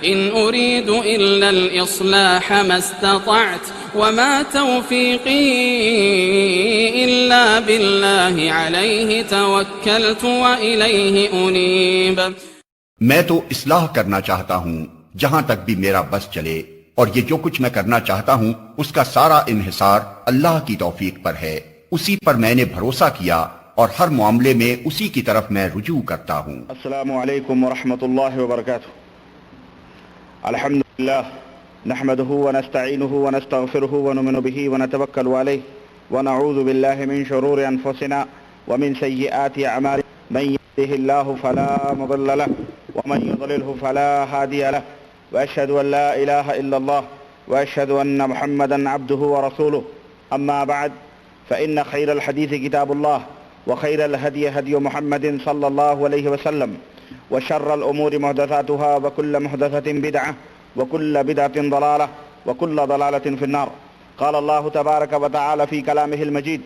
إن أريد إلا الإصلاح ما استطعت وما توفيقي إلا بالله عليه توكلت وإليه أنيب. میں تو اصلاح کرنا چاہتا ہوں جہاں تک بھی میرا بس چلے، اور یہ جو کچھ میں کرنا چاہتا ہوں اس کا سارا انحصار اللہ کی توفیق پر ہے. اسی پر میں نے بھروسہ کیا اور ہر معاملے میں اسی کی طرف میں رجوع کرتا ہوں. السلام علیکم ورحمۃ اللہ وبرکاتہ. الحمد للہ نحمده ونستعینه ونستغفره ونؤمن به ونتوکل علیہ ونعوذ باللہ من شرور انفسنا ومن سیئات اعمالنا. من يهده الله فلا مضل له ومن يضلله فلا هادي له واشهد ان لا اله الا الله واشهد ان محمدا عبده ورسوله. اما بعد فان خير الحديث كتاب الله وخير الهدي هدي محمد صلى الله عليه وسلم وشر الامور محدثاتها وكل محدثة بدعة وكل بدعة ضلالة وكل ضلالة في النار. قال الله تبارك وتعالى في كلامه المجيد: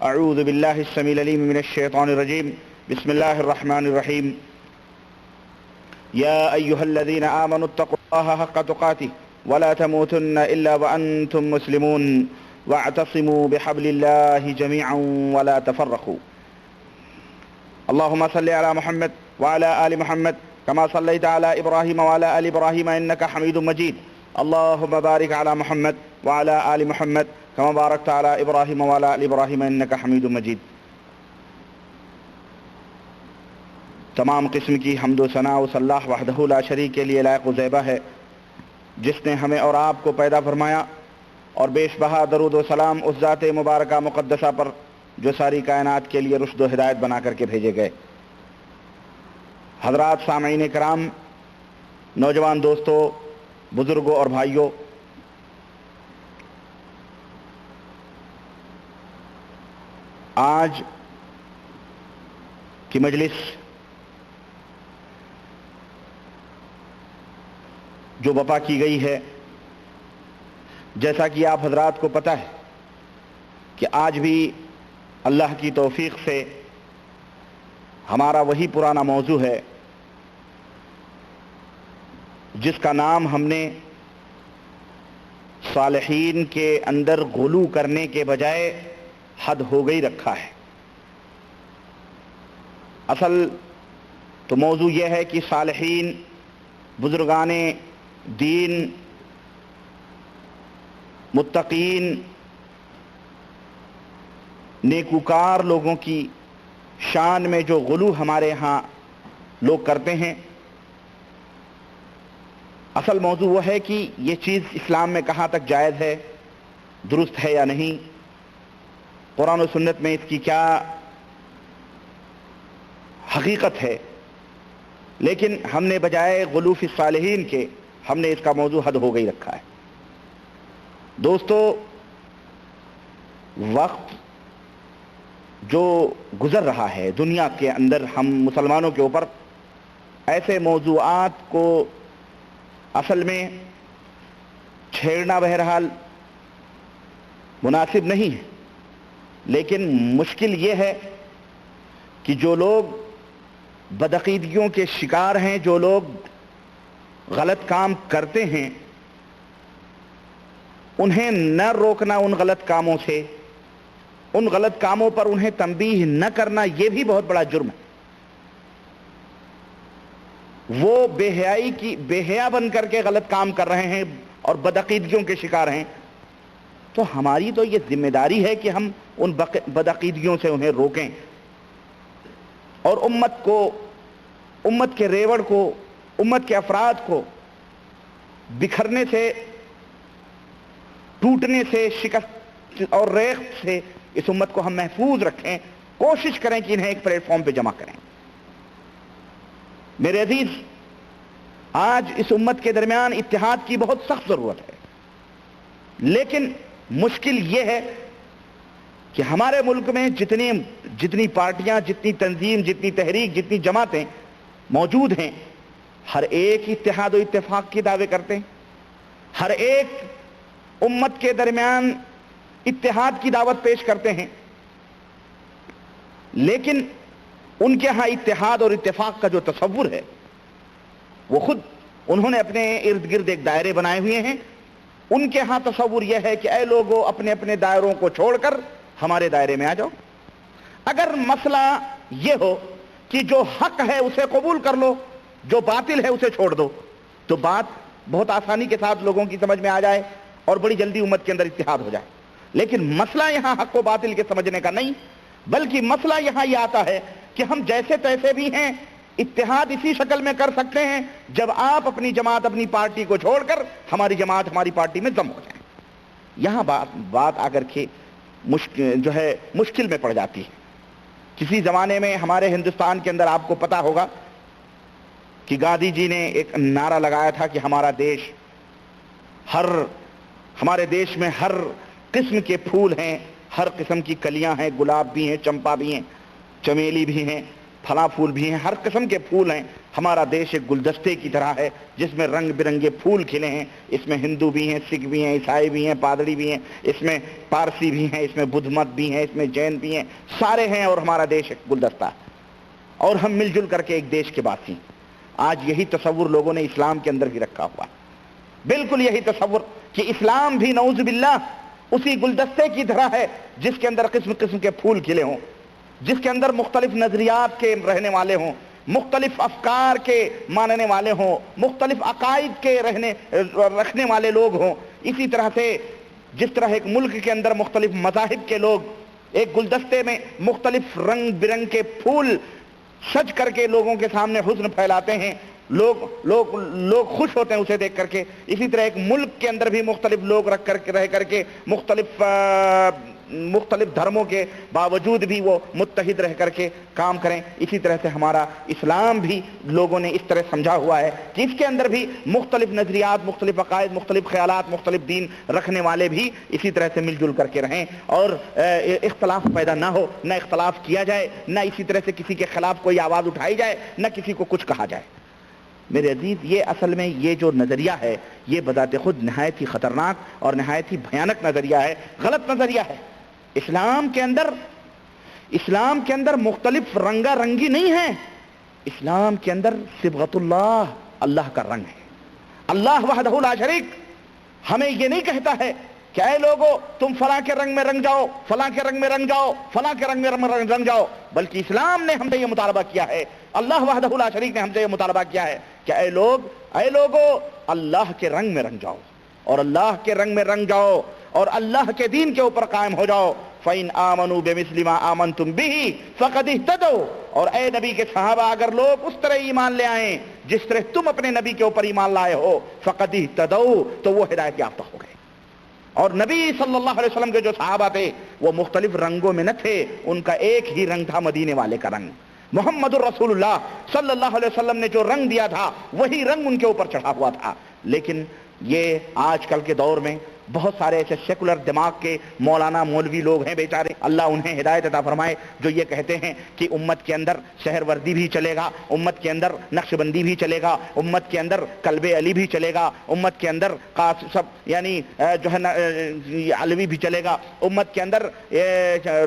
اعوذ بالله السميع العليم من الشيطان الرجيم. بسم الله الرحمن الرحيم. يا أيها الذين آمنوا اتقوا الله حق تقاته ولا تموتن إلا وأنتم مسلمون واعتصموا بحبل الله جميعا ولا تفرقوا. اللهم صل على محمد وعلى آل محمد كما صليت على إبراهيم وعلى آل إبراهيم إنك حميد مجيد. اللهم بارك على محمد وعلى آل محمد كما باركت على إبراهيم وعلى آل إبراهيم إنك حميد مجيد. تمام قسم کی حمد و ثنا اس اللہ وحدہ لا شریک کے لیے لائق و زیبہ ہے جس نے ہمیں اور آپ کو پیدا فرمایا، اور بیش بہا درود و سلام اس ذات مبارکہ مقدسہ پر جو ساری کائنات کے لیے رشد و ہدایت بنا کر کے بھیجے گئے. حضرات سامعین کرام، نوجوان دوستو، بزرگوں اور بھائیوں، آج کی مجلس جو برپا کی گئی ہے، جیسا کہ آپ حضرات کو پتہ ہے کہ آج بھی اللہ کی توفیق سے ہمارا وہی پرانا موضوع ہے جس کا نام ہم نے صالحین کے اندر غلو کرنے کے بجائے حد ہو گئی رکھا ہے. اصل تو موضوع یہ ہے کہ صالحین، بزرگان دین، متقین، نیکوکار لوگوں کی شان میں جو غلو ہمارے ہاں لوگ کرتے ہیں، اصل موضوع وہ ہے کہ یہ چیز اسلام میں کہاں تک جائز ہے، درست ہے یا نہیں، قرآن و سنت میں اس کی کیا حقیقت ہے. لیکن ہم نے بجائے غلو فی الصالحین کے ہم نے اس کا موضوع حد ہو گئی رکھا ہے. دوستو، وقت جو گزر رہا ہے دنیا کے اندر، ہم مسلمانوں کے اوپر ایسے موضوعات کو اصل میں چھیڑنا بہرحال مناسب نہیں ہے، لیکن مشکل یہ ہے کہ جو لوگ بدعقیدگیوں کے شکار ہیں، جو لوگ غلط کام کرتے ہیں، انہیں نہ روکنا ان غلط کاموں سے، ان غلط کاموں پر انہیں تنبیہ نہ کرنا، یہ بھی بہت بڑا جرم ہے. وہ بے حیا بن کر کے غلط کام کر رہے ہیں اور بدعقیدگیوں کے شکار ہیں، تو ہماری تو یہ ذمہ داری ہے کہ ہم ان بدعقیدگیوں سے انہیں روکیں اور امت کو، امت کے ریوڑ کو، امت کے افراد کو بکھرنے سے، ٹوٹنے سے، شکست اور ریخت سے اس امت کو ہم محفوظ رکھیں، کوشش کریں کہ انہیں ایک پلیٹ فارم پہ جمع کریں. میرے عزیز، آج اس امت کے درمیان اتحاد کی بہت سخت ضرورت ہے، لیکن مشکل یہ ہے کہ ہمارے ملک میں جتنی پارٹیاں، جتنی تنظیم، جتنی تحریک، جتنی جماعتیں موجود ہیں، ہر ایک اتحاد و اتفاق کے دعوے کرتے ہیں، ہر ایک امت کے درمیان اتحاد کی دعوت پیش کرتے ہیں، لیکن ان کے ہاں اتحاد اور اتفاق کا جو تصور ہے وہ خود انہوں نے اپنے ارد گرد ایک دائرے بنائے ہوئے ہیں. ان کے ہاں تصور یہ ہے کہ اے لوگوں اپنے اپنے دائروں کو چھوڑ کر ہمارے دائرے میں آ جاؤ. اگر مسئلہ یہ ہو کہ جو حق ہے اسے قبول کر لو، جو باطل ہے اسے چھوڑ دو، تو بات بہت آسانی کے ساتھ لوگوں کی سمجھ میں آ جائے اور بڑی جلدی امت کے اندر اتحاد ہو جائے. لیکن مسئلہ یہاں حق و باطل کے سمجھنے کا نہیں، بلکہ مسئلہ یہاں یہ آتا ہے کہ ہم جیسے تیسے بھی ہیں، اتحاد اسی شکل میں کر سکتے ہیں جب آپ اپنی جماعت اپنی پارٹی کو چھوڑ کر ہماری جماعت ہماری پارٹی میں ضم ہو جائیں. یہاں بات آ کر کے مشکل میں پڑ جاتی ہے. کسی زمانے میں ہمارے ہندوستان کے اندر آپ کو پتا ہوگا کہ گاندھی جی نے ایک نعرہ لگایا تھا کہ ہمارے دیش میں ہر قسم کے پھول ہیں، ہر قسم کی کلیاں ہیں، گلاب بھی ہیں، چمپا بھی ہیں، چمیلی بھی ہیں، پھلاں پھول بھی ہیں، ہر قسم کے پھول ہیں. ہمارا دیش ایک گلدستے کی طرح ہے جس میں رنگ برنگے پھول کھلے ہیں. اس میں ہندو بھی ہیں، سکھ بھی ہیں، عیسائی بھی ہیں، پادری بھی ہیں، اس میں پارسی بھی ہیں، اس میں بدھ مت بھی ہیں، اس میں جین بھی ہیں، سارے ہیں اور ہمارا دیش ایک گلدستہ ہے اور ہم مل جل کر کے ایک دیش کے باسی. آج یہی تصور لوگوں نے اسلام کے اندر بھی رکھا ہوا ہے. بالکل یہی تصور کہ اسلام بھی نعوذ باللہ اسی گلدستے کی طرح ہے جس کے اندر قسم قسم کے پھول کھلے ہوں، جس کے اندر مختلف نظریات کے رہنے والے ہوں، مختلف افکار کے ماننے والے ہوں، مختلف عقائد کے رکھنے والے لوگ ہوں. اسی طرح سے جس طرح ایک ملک کے اندر مختلف مذاہب کے لوگ ایک گلدستے میں مختلف رنگ برنگ کے پھول سج کر کے لوگوں کے سامنے حسن پھیلاتے ہیں، لوگ خوش ہوتے ہیں اسے دیکھ کر کے، اسی طرح ایک ملک کے اندر بھی مختلف لوگ رہ کر کے مختلف دھرموں کے باوجود بھی وہ متحد رہ کر کے کام کریں. اسی طرح سے ہمارا اسلام بھی لوگوں نے اس طرح سمجھا ہوا ہے کہ اس کے اندر بھی مختلف نظریات، مختلف عقائد، مختلف خیالات، مختلف دین رکھنے والے بھی اسی طرح سے مل جل کر کے رہیں اور اختلاف پیدا نہ ہو، نہ اختلاف کیا جائے، نہ اسی طرح سے کسی کے خلاف کوئی آواز اٹھائی جائے، نہ کسی کو کچھ کہا جائے. میرے عزیز، یہ اصل میں یہ جو نظریہ ہے یہ بذات خود نہایت ہی خطرناک اور نہایت ہی بھیانک نظریہ ہے، غلط نظریہ ہے. اسلام کے اندر مختلف رنگا رنگی نہیں ہے. اسلام کے اندر صبغت اللہ کا رنگ ہے. اللہ وحدہ لا شریک ہمیں یہ نہیں کہتا ہے کہ اے لوگو تم فلاں کے رنگ میں رنگ جاؤ، فلاں کے رنگ میں رنگ جاؤ، فلاں کے رنگ میں رنگ جاؤ، بلکہ اسلام نے ہم سے یہ مطالبہ کیا ہے، اللہ وحدہ لا شریک نے ہم سے یہ مطالبہ کیا ہے کہ اے لوگو اللہ کے رنگ میں رنگ جاؤ اور اللہ کے رنگ میں رنگ جاؤ اور اللہ کے دین کے اوپر قائم ہو جاؤ. فَإِنْ آمَنُوا بِمِثْلِ مَا آمَنْتُمْ بِهِ فَقَدِ اهْتَدَوْا. اور اے نبی کے صحابہ اگر لوگ اس طرح ایمان لے آئیں جس طرح تم اپنے نبی کے اوپر ایمان لائے ہو، فَقَدِ اهْتَدَوْا، تو وہ ہدایت یافتہ ہو گئے. اور نبی صلی اللہ علیہ وسلم کے جو صحابہ تھے وہ مختلف رنگوں میں نہ تھے، ان کا ایک ہی رنگ تھا، مدینے والے کا رنگ. محمد الرسول اللہ صلی اللہ علیہ وسلم نے جو رنگ دیا تھا وہی رنگ ان کے اوپر چڑھا ہوا تھا. لیکن یہ آج کل کے دور میں بہت سارے ایسے سیکولر دماغ کے مولانا مولوی لوگ ہیں بیچارے، اللہ انہیں ہدایت عطا فرمائے، جو یہ کہتے ہیں کہ امت کے اندر شہر وردی بھی چلے گا، امت کے اندر نقش بندی بھی چلے گا، امت کے اندر قلب علی بھی چلے گا، امت کے اندر یعنی جو ہے علوی بھی چلے گا، امت کے اندر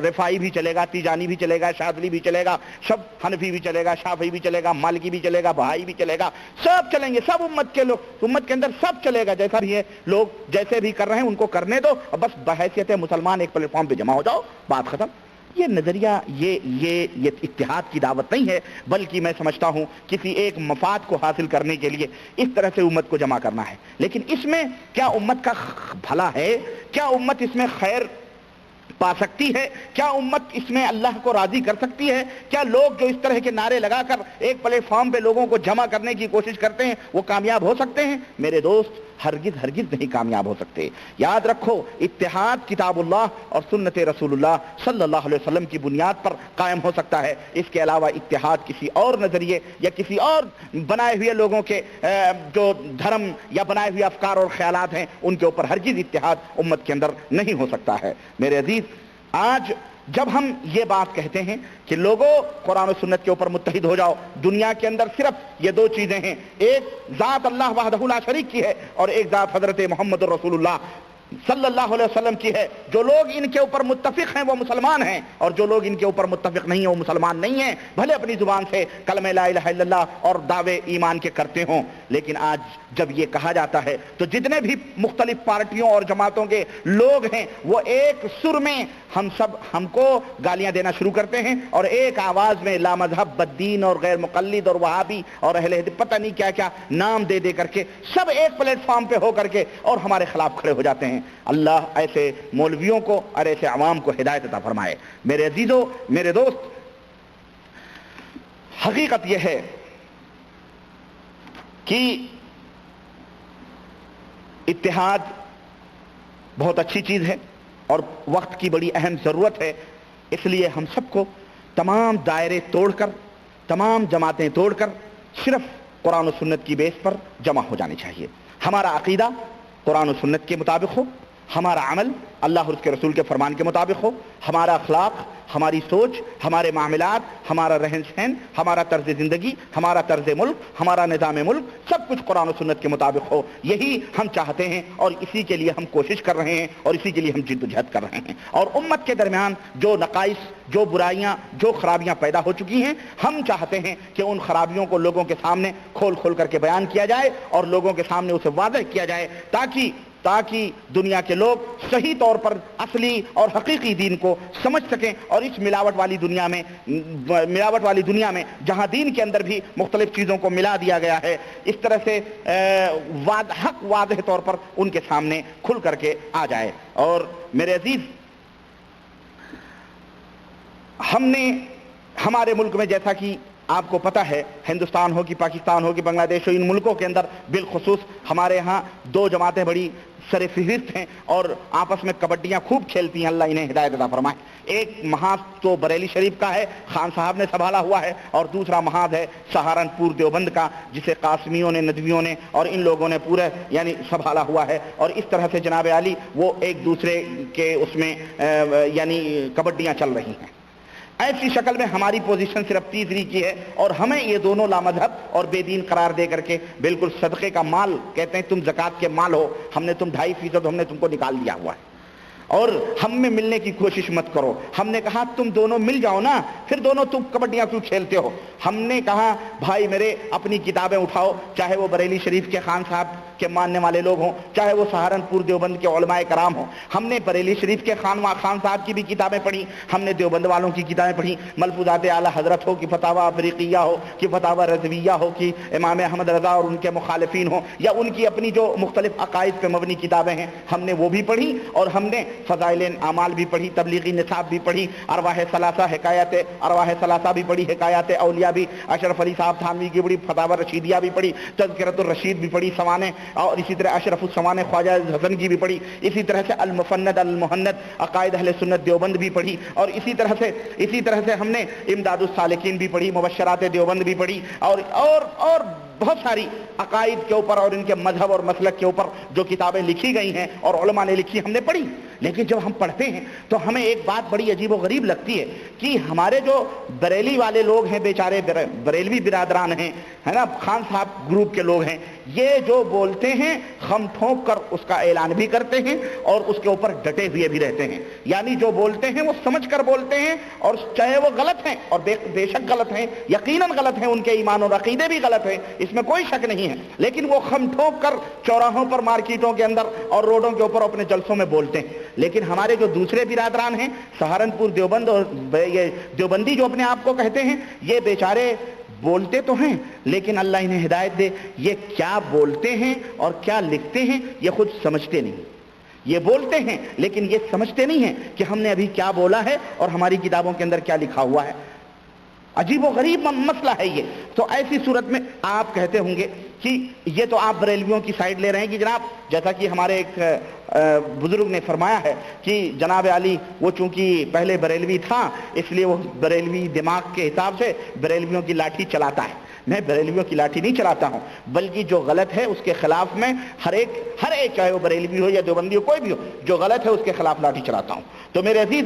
رفائی بھی چلے گا، تیجانی بھی چلے گا، شاذلی بھی چلے گا، سب حنفی بھی چلے گا، شافعی بھی چلے گا، مالکی بھی چلے گا، بہائی بھی چلے گا، سب چلیں گے، سب امت کے لوگ، امت کے اندر سب چلے گا. جیسا بھی ہے لوگ جیسے بھی کر رہے ہیں ان کو کرنے دو، بس بحیثیت مسلمان ایک پلیٹ فارم پہ جمع ہو جاؤ، بات ختم. یہ نظریہ یہ اتحاد کی دعوت نہیں ہے، بلکہ میں سمجھتا ہوں کسی ایک مفاد کو حاصل کرنے کے لیے اس طرح سے امت کو جمع کرنا ہے. لیکن اس میں کیا امت کا بھلا ہے؟ کیا امت اس میں خیر پا سکتی ہے؟ کیا امت اس میں اللہ کو راضی کر سکتی ہے؟ کیا لوگ جو اس طرح کے نعرے لگا کر ایک پلیٹ فارم پہ لوگوں کو جمع کرنے کی کوشش کرتے ہیں وہ کامیاب ہو سکتے ہیں؟ میرے دوست، ہرگز نہیں کامیاب ہو سکتے. یاد رکھو، اتحاد کتاب اللہ اور سنت رسول اللہ صلی اللہ علیہ وسلم کی بنیاد پر قائم ہو سکتا ہے. اس کے علاوہ اتحاد کسی اور نظریے یا کسی اور بنائے ہوئے لوگوں کے جو دھرم یا بنائے ہوئے افکار اور خیالات ہیں ان کے اوپر ہرگز اتحاد امت کے اندر نہیں ہو سکتا ہے. میرے عزیز، آج جب ہم یہ بات کہتے ہیں کہ لوگوں قرآن و سنت کے اوپر متحد ہو جاؤ، دنیا کے اندر صرف یہ دو چیزیں ہیں، ایک ذات اللہ وحدہ لا شریک کی ہے اور ایک ذات حضرت محمد الرسول اللہ صلی اللہ علیہ وسلم کی ہے، جو لوگ ان کے اوپر متفق ہیں وہ مسلمان ہیں، اور جو لوگ ان کے اوپر متفق نہیں ہیں وہ مسلمان نہیں ہیں، بھلے اپنی زبان سے کلمہ لا الہ الا اللہ اور دعوے ایمان کے کرتے ہوں۔ لیکن آج جب یہ کہا جاتا ہے تو جتنے بھی مختلف پارٹیوں اور جماعتوں کے لوگ ہیں وہ ایک سر میں ہم کو گالیاں دینا شروع کرتے ہیں، اور ایک آواز میں لا مذہب بددین اور غیر مقلد اور وہابی اور اہل حدیث پتہ نہیں کیا کیا نام دے دے کر کے سب ایک پلیٹ فارم پہ ہو کر کے اور ہمارے خلاف کھڑے ہو جاتے ہیں۔ اللہ ایسے مولویوں کو اور ایسے عوام کو ہدایت عطا فرمائے۔ میرے عزیزو، میرے دوست، حقیقت یہ ہے کہ اتحاد بہت اچھی چیز ہے اور وقت کی بڑی اہم ضرورت ہے، اس لیے ہم سب کو تمام دائرے توڑ کر، تمام جماعتیں توڑ کر صرف قرآن و سنت کی بیس پر جمع ہو جانی چاہیے۔ ہمارا عقیدہ قرآن و سنت کے مطابق ہو، ہمارا عمل اللہ اور اس کے رسول کے فرمان کے مطابق ہو، ہمارا اخلاق، ہماری سوچ، ہمارے معاملات، ہمارا رہن سہن، ہمارا طرز زندگی، ہمارا طرز ملک، ہمارا نظام ملک سب کچھ قرآن و سنت کے مطابق ہو۔ یہی ہم چاہتے ہیں اور اسی کے لیے ہم کوشش کر رہے ہیں اور اسی کے لیے ہم جد و جہد کر رہے ہیں۔ اور امت کے درمیان جو نقائص، جو برائیاں، جو خرابیاں پیدا ہو چکی ہیں، ہم چاہتے ہیں کہ ان خرابیوں کو لوگوں کے سامنے کھول کھول کر کے بیان کیا جائے اور لوگوں کے سامنے اسے واضح کیا جائے تاکہ دنیا کے لوگ صحیح طور پر اصلی اور حقیقی دین کو سمجھ سکیں، اور اس ملاوٹ والی دنیا میں جہاں دین کے اندر بھی مختلف چیزوں کو ملا دیا گیا ہے، اس طرح سے حق واضح طور پر ان کے سامنے کھل کر کے آ جائے۔ اور میرے عزیز، ہم نے ہمارے ملک میں، جیسا کہ آپ کو پتہ ہے، ہندوستان ہو کہ پاکستان ہو کہ بنگلہ دیش ہو، ان ملکوں کے اندر بالخصوص ہمارے ہاں دو جماعتیں بڑی سر فہرست ہیں اور آپس میں کبڈیاں خوب کھیلتی ہیں، اللہ انہیں ہدایت عطا فرمائے۔ ایک محاذ تو بریلی شریف کا ہے، خان صاحب نے سنبھالا ہوا ہے، اور دوسرا محاذ ہے سہارنپور دیوبند کا، جسے قاسمیوں نے، ندویوں نے اور ان لوگوں نے پورے سنبھالا ہوا ہے۔ اور اس طرح سے جناب علی وہ ایک دوسرے کے اس میں کبڈیاں چل رہی ہیں۔ ایسی شکل میں ہماری پوزیشن صرف تیسری کی ہے، اور ہمیں یہ دونوں لامذہب اور بے دین قرار دے کر کے بالکل صدقے کا مال، کہتے ہیں تم زکوٰۃ کے مال ہو، ہم نے تم 2.5% ہم نے تم کو نکال دیا ہوا ہے، اور ہم میں ملنے کی کوشش مت کرو۔ ہم نے کہا تم دونوں مل جاؤ نا، پھر دونوں تم کبڈیاں کیوں کھیلتے ہو؟ ہم نے کہا بھائی میرے اپنی کتابیں اٹھاؤ، چاہے وہ بریلی شریف کے خان صاحب کے ماننے والے لوگ ہوں، چاہے وہ سہارنپور دیوبند کے علماء کرام ہوں۔ ہم نے بریلی شریف کے خان صاحب کی بھی کتابیں پڑھی، ہم نے دیوبند والوں کی کتابیں پڑھی، ملفوظات اعلیٰ حضرت ہو کہ فتاوی افریقیہ ہو کہ فتاوی رضویہ ہو کہ امام احمد رضا اور ان کے مخالفین ہوں، یا ان کی اپنی جو مختلف عقائد پہ مبنی کتابیں ہیں ہم نے وہ بھی پڑھی، اور ہم نے فضائل اعمال بھی پڑھی، تبلیغی نصاب بھی پڑھی، ارواح ثلاثہ حکایات ارواح ثلاثہ بھی پڑھی، حکایات اولیاء بھی، اشرف علی صاحب تھانوی کی بڑی فتاوی رشیدیہ بھی پڑھی، تذکرۃ الرشید بھی پڑھی سوانے، اور اسی طرح اشرف السوانے خواجہ حسن کی بھی پڑھی، اسی طرح سے المفند المہند عقائد اہل سنت دیوبند بھی پڑھی، اور اسی طرح سے ہم نے امداد السالکین بھی پڑھی، مبشرات دیوبند بھی پڑھی، اور بہت ساری عقائد کے اوپر اور ان کے مذہب اور مسلک کے اوپر جو کتابیں لکھی گئی ہیں اور علماء نے لکھی ہم نے پڑھی۔ لیکن جب ہم پڑھتے ہیں تو ہمیں ایک بات بڑی عجیب و غریب لگتی ہے کہ ہمارے جو بریلی والے لوگ ہیں، بیچارے بریلوی برادران ہیں، ہے نا، خان صاحب گروپ کے لوگ ہیں، یہ جو بولتے ہیں خم ٹھونک کر اس کا اعلان بھی کرتے ہیں اور اس کے اوپر ڈٹے ہوئے بھی رہتے ہیں۔ یعنی جو بولتے ہیں وہ سمجھ کر بولتے ہیں، اور چاہے وہ غلط ہیں، اور بے شک غلط ہیں، یقیناً غلط ہیں، ان کے ایمان اور عقیدے بھی غلط ہیں، اس میں کوئی شک نہیں ہے، لیکن وہ خم ٹھونک کر چوراہوں پر، مارکیٹوں کے اندر اور روڈوں کے اوپر اپنے جلسوں میں بولتے ہیں۔ لیکن ہمارے جو دوسرے برادران ہیں، سہارنپور دیوبند اور یہ دیوبندی جو اپنے آپ کو کہتے ہیں، یہ بیچارے بولتے تو ہیں لیکن اللہ انہیں ہدایت دے، یہ کیا بولتے ہیں اور کیا لکھتے ہیں یہ خود سمجھتے نہیں۔ یہ بولتے ہیں لیکن یہ سمجھتے نہیں ہیں کہ ہم نے ابھی کیا بولا ہے اور ہماری کتابوں کے اندر کیا لکھا ہوا ہے۔ عجیب و غریب مسئلہ ہے یہ۔ تو ایسی صورت میں آپ کہتے ہوں گے کہ یہ تو آپ بریلویوں کی سائیڈ لے رہے ہیں کہ جناب، جیسا کہ ہمارے ایک بزرگ نے فرمایا ہے کہ جناب علی وہ چونکہ پہلے بریلوی تھا اس لیے وہ بریلوی دماغ کے حساب سے بریلویوں کی لاٹھی چلاتا ہے۔ میں بریلویوں کی لاٹھی نہیں چلاتا ہوں، بلکہ جو غلط ہے اس کے خلاف میں ہر ایک چاہے وہ بریلوی ہو یا دیوبندی ہو، کوئی بھی ہو، جو غلط ہے اس کے خلاف لاٹھی چلاتا ہوں۔ تو میرے عزیز،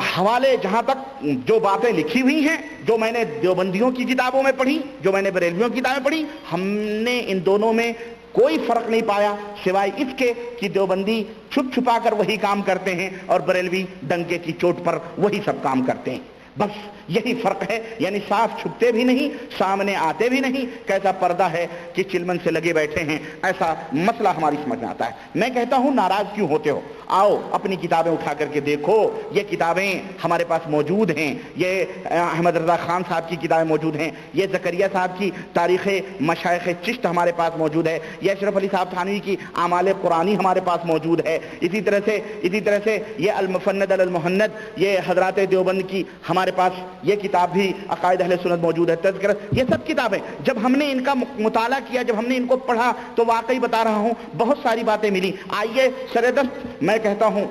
حوالے جہاں تک جو باتیں لکھی ہوئی ہیں، جو میں نے دیوبندیوں کی کتابوں میں پڑھی، جو میں نے بریلویوں کی کتابیں پڑھی، ہم نے ان دونوں میں کوئی فرق نہیں پایا سوائے اس کے کہ دیوبندی چھپ چھپا کر وہی کام کرتے ہیں اور بریلوی ڈنکے کی چوٹ پر وہی سب کام کرتے ہیں. بس یہی فرق ہے. یعنی صاف چھپتے بھی نہیں, سامنے آتے بھی نہیں, کیسا پردہ ہے کہ چلمن سے لگے بیٹھے ہیں, ایسا مسئلہ ہماری سمجھ میں آتا ہے. میں کہتا ہوں ناراض کیوں ہوتے ہو؟ آؤ اپنی کتابیں اٹھا کر کے دیکھو, یہ کتابیں ہمارے پاس موجود ہیں. یہ احمد رضا خان صاحب کی کتابیں موجود ہیں, یہ زکریا صاحب کی تاریخ مشائخ چشت ہمارے پاس موجود ہے, یہ اشرف علی صاحب تھانوی کی اعمال قرآنی ہمارے پاس موجود ہے. اسی طرح سے یہ المفند المحند, یہ حضرات دیوبند کی ہمارے پاس یہ کتاب بھی عقائد اہل سنت موجود ہے, تذکرہ, یہ سب کتابیں جب ہم نے ان کا مطالعہ کیا, جب ہم نے ان کو پڑھا تو واقعی بتا رہا ہوں بہت ساری باتیں ملی. آئیے سردست میں کہتا ہوں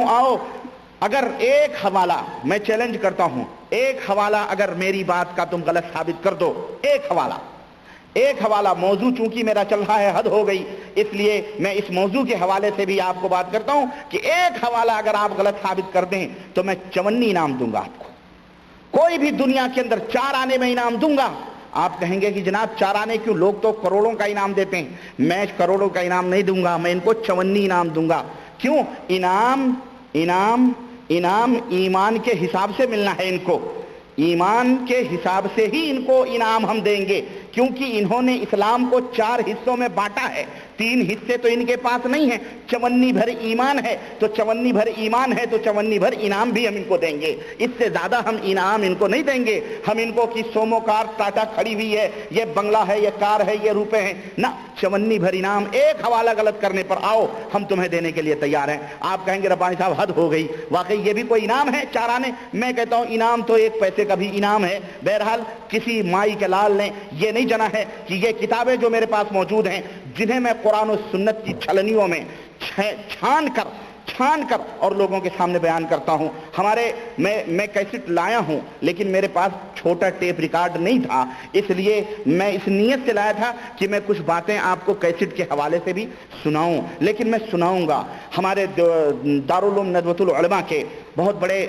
آؤ, اگر ایک حوالہ, میں چیلنج کرتا ہوں, ایک حوالہ اگر میری بات کا تم غلط ثابت کر دو, ایک حوالہ, موضوع چونکہ میرا چل رہا ہے حد ہو گئی, اس لیے میں اس موضوع کے حوالے سے بھی آپ کو بات کرتا ہوں کہ ایک حوالہ اگر آپ غلط ثابت کر دیں تو میں 54 انعام دوں گا آپ کو. کوئی بھی دنیا کے اندر 4 آنے میں انعام دوں گا. آپ کہیں گے کہ جناب 4 آنے کیوں, لوگ تو کروڑوں کا انعام دیتے ہیں. میں کروڑوں کا انعام نہیں دوں گا, میں ان کو 54 انعام دوں گا. کیوں؟ انعام ایمان کے حساب سے ملنا ہے. ان کو ایمان کے حساب سے ہی ان کو انعام ہم دیں گے, کیونکہ انہوں نے اسلام کو 4 حصوں میں بانٹا ہے. 3 حصے تو ان کے پاس نہیں ہیں. 54 بھر ایمان ہے تو 54 بھر انعام بھی ہم ان کو دیں گے. اس سے زیادہ ہم انعام ان کو نہیں دیں گے. ہم ان کو کہ سومو کار ٹاٹا کھڑی ہوئی ہے, یہ بنگلہ ہے, یہ کار ہے, یہ روپے ہیں, نہ, 54 بھر انعام. ایک حوالہ غلط کرنے پر آؤ ہم تمہیں دینے کے لیے تیار ہیں. آپ کہیں گے ربانی صاحب حد ہو گئی, واقعی یہ بھی کوئی انعام ہے 4 آنے؟ میں کہتا ہوں انعام تو 1 پیسے کا بھی انعام ہے. بہرحال کسی مائی کے لال نے یہ نہیں جنا ہے کہ یہ کتابیں جو میرے پاس موجود ہیں, جنہیں میں قرآن و سنت کی چھلنیوں میں چھان کر اور لوگوں کے سامنے بیان کرتا ہوں. میں کیسٹ لایا ہوں, لیکن میرے پاس چھوٹا ٹیپ ریکارڈ نہیں تھا, اس لیے میں اس نیت سے لایا تھا کہ میں کچھ باتیں آپ کو کیسٹ کے حوالے سے بھی سناؤں. لیکن میں سناؤں گا. ہمارے دارالعلوم ندوۃ العلماء کے بہت بڑے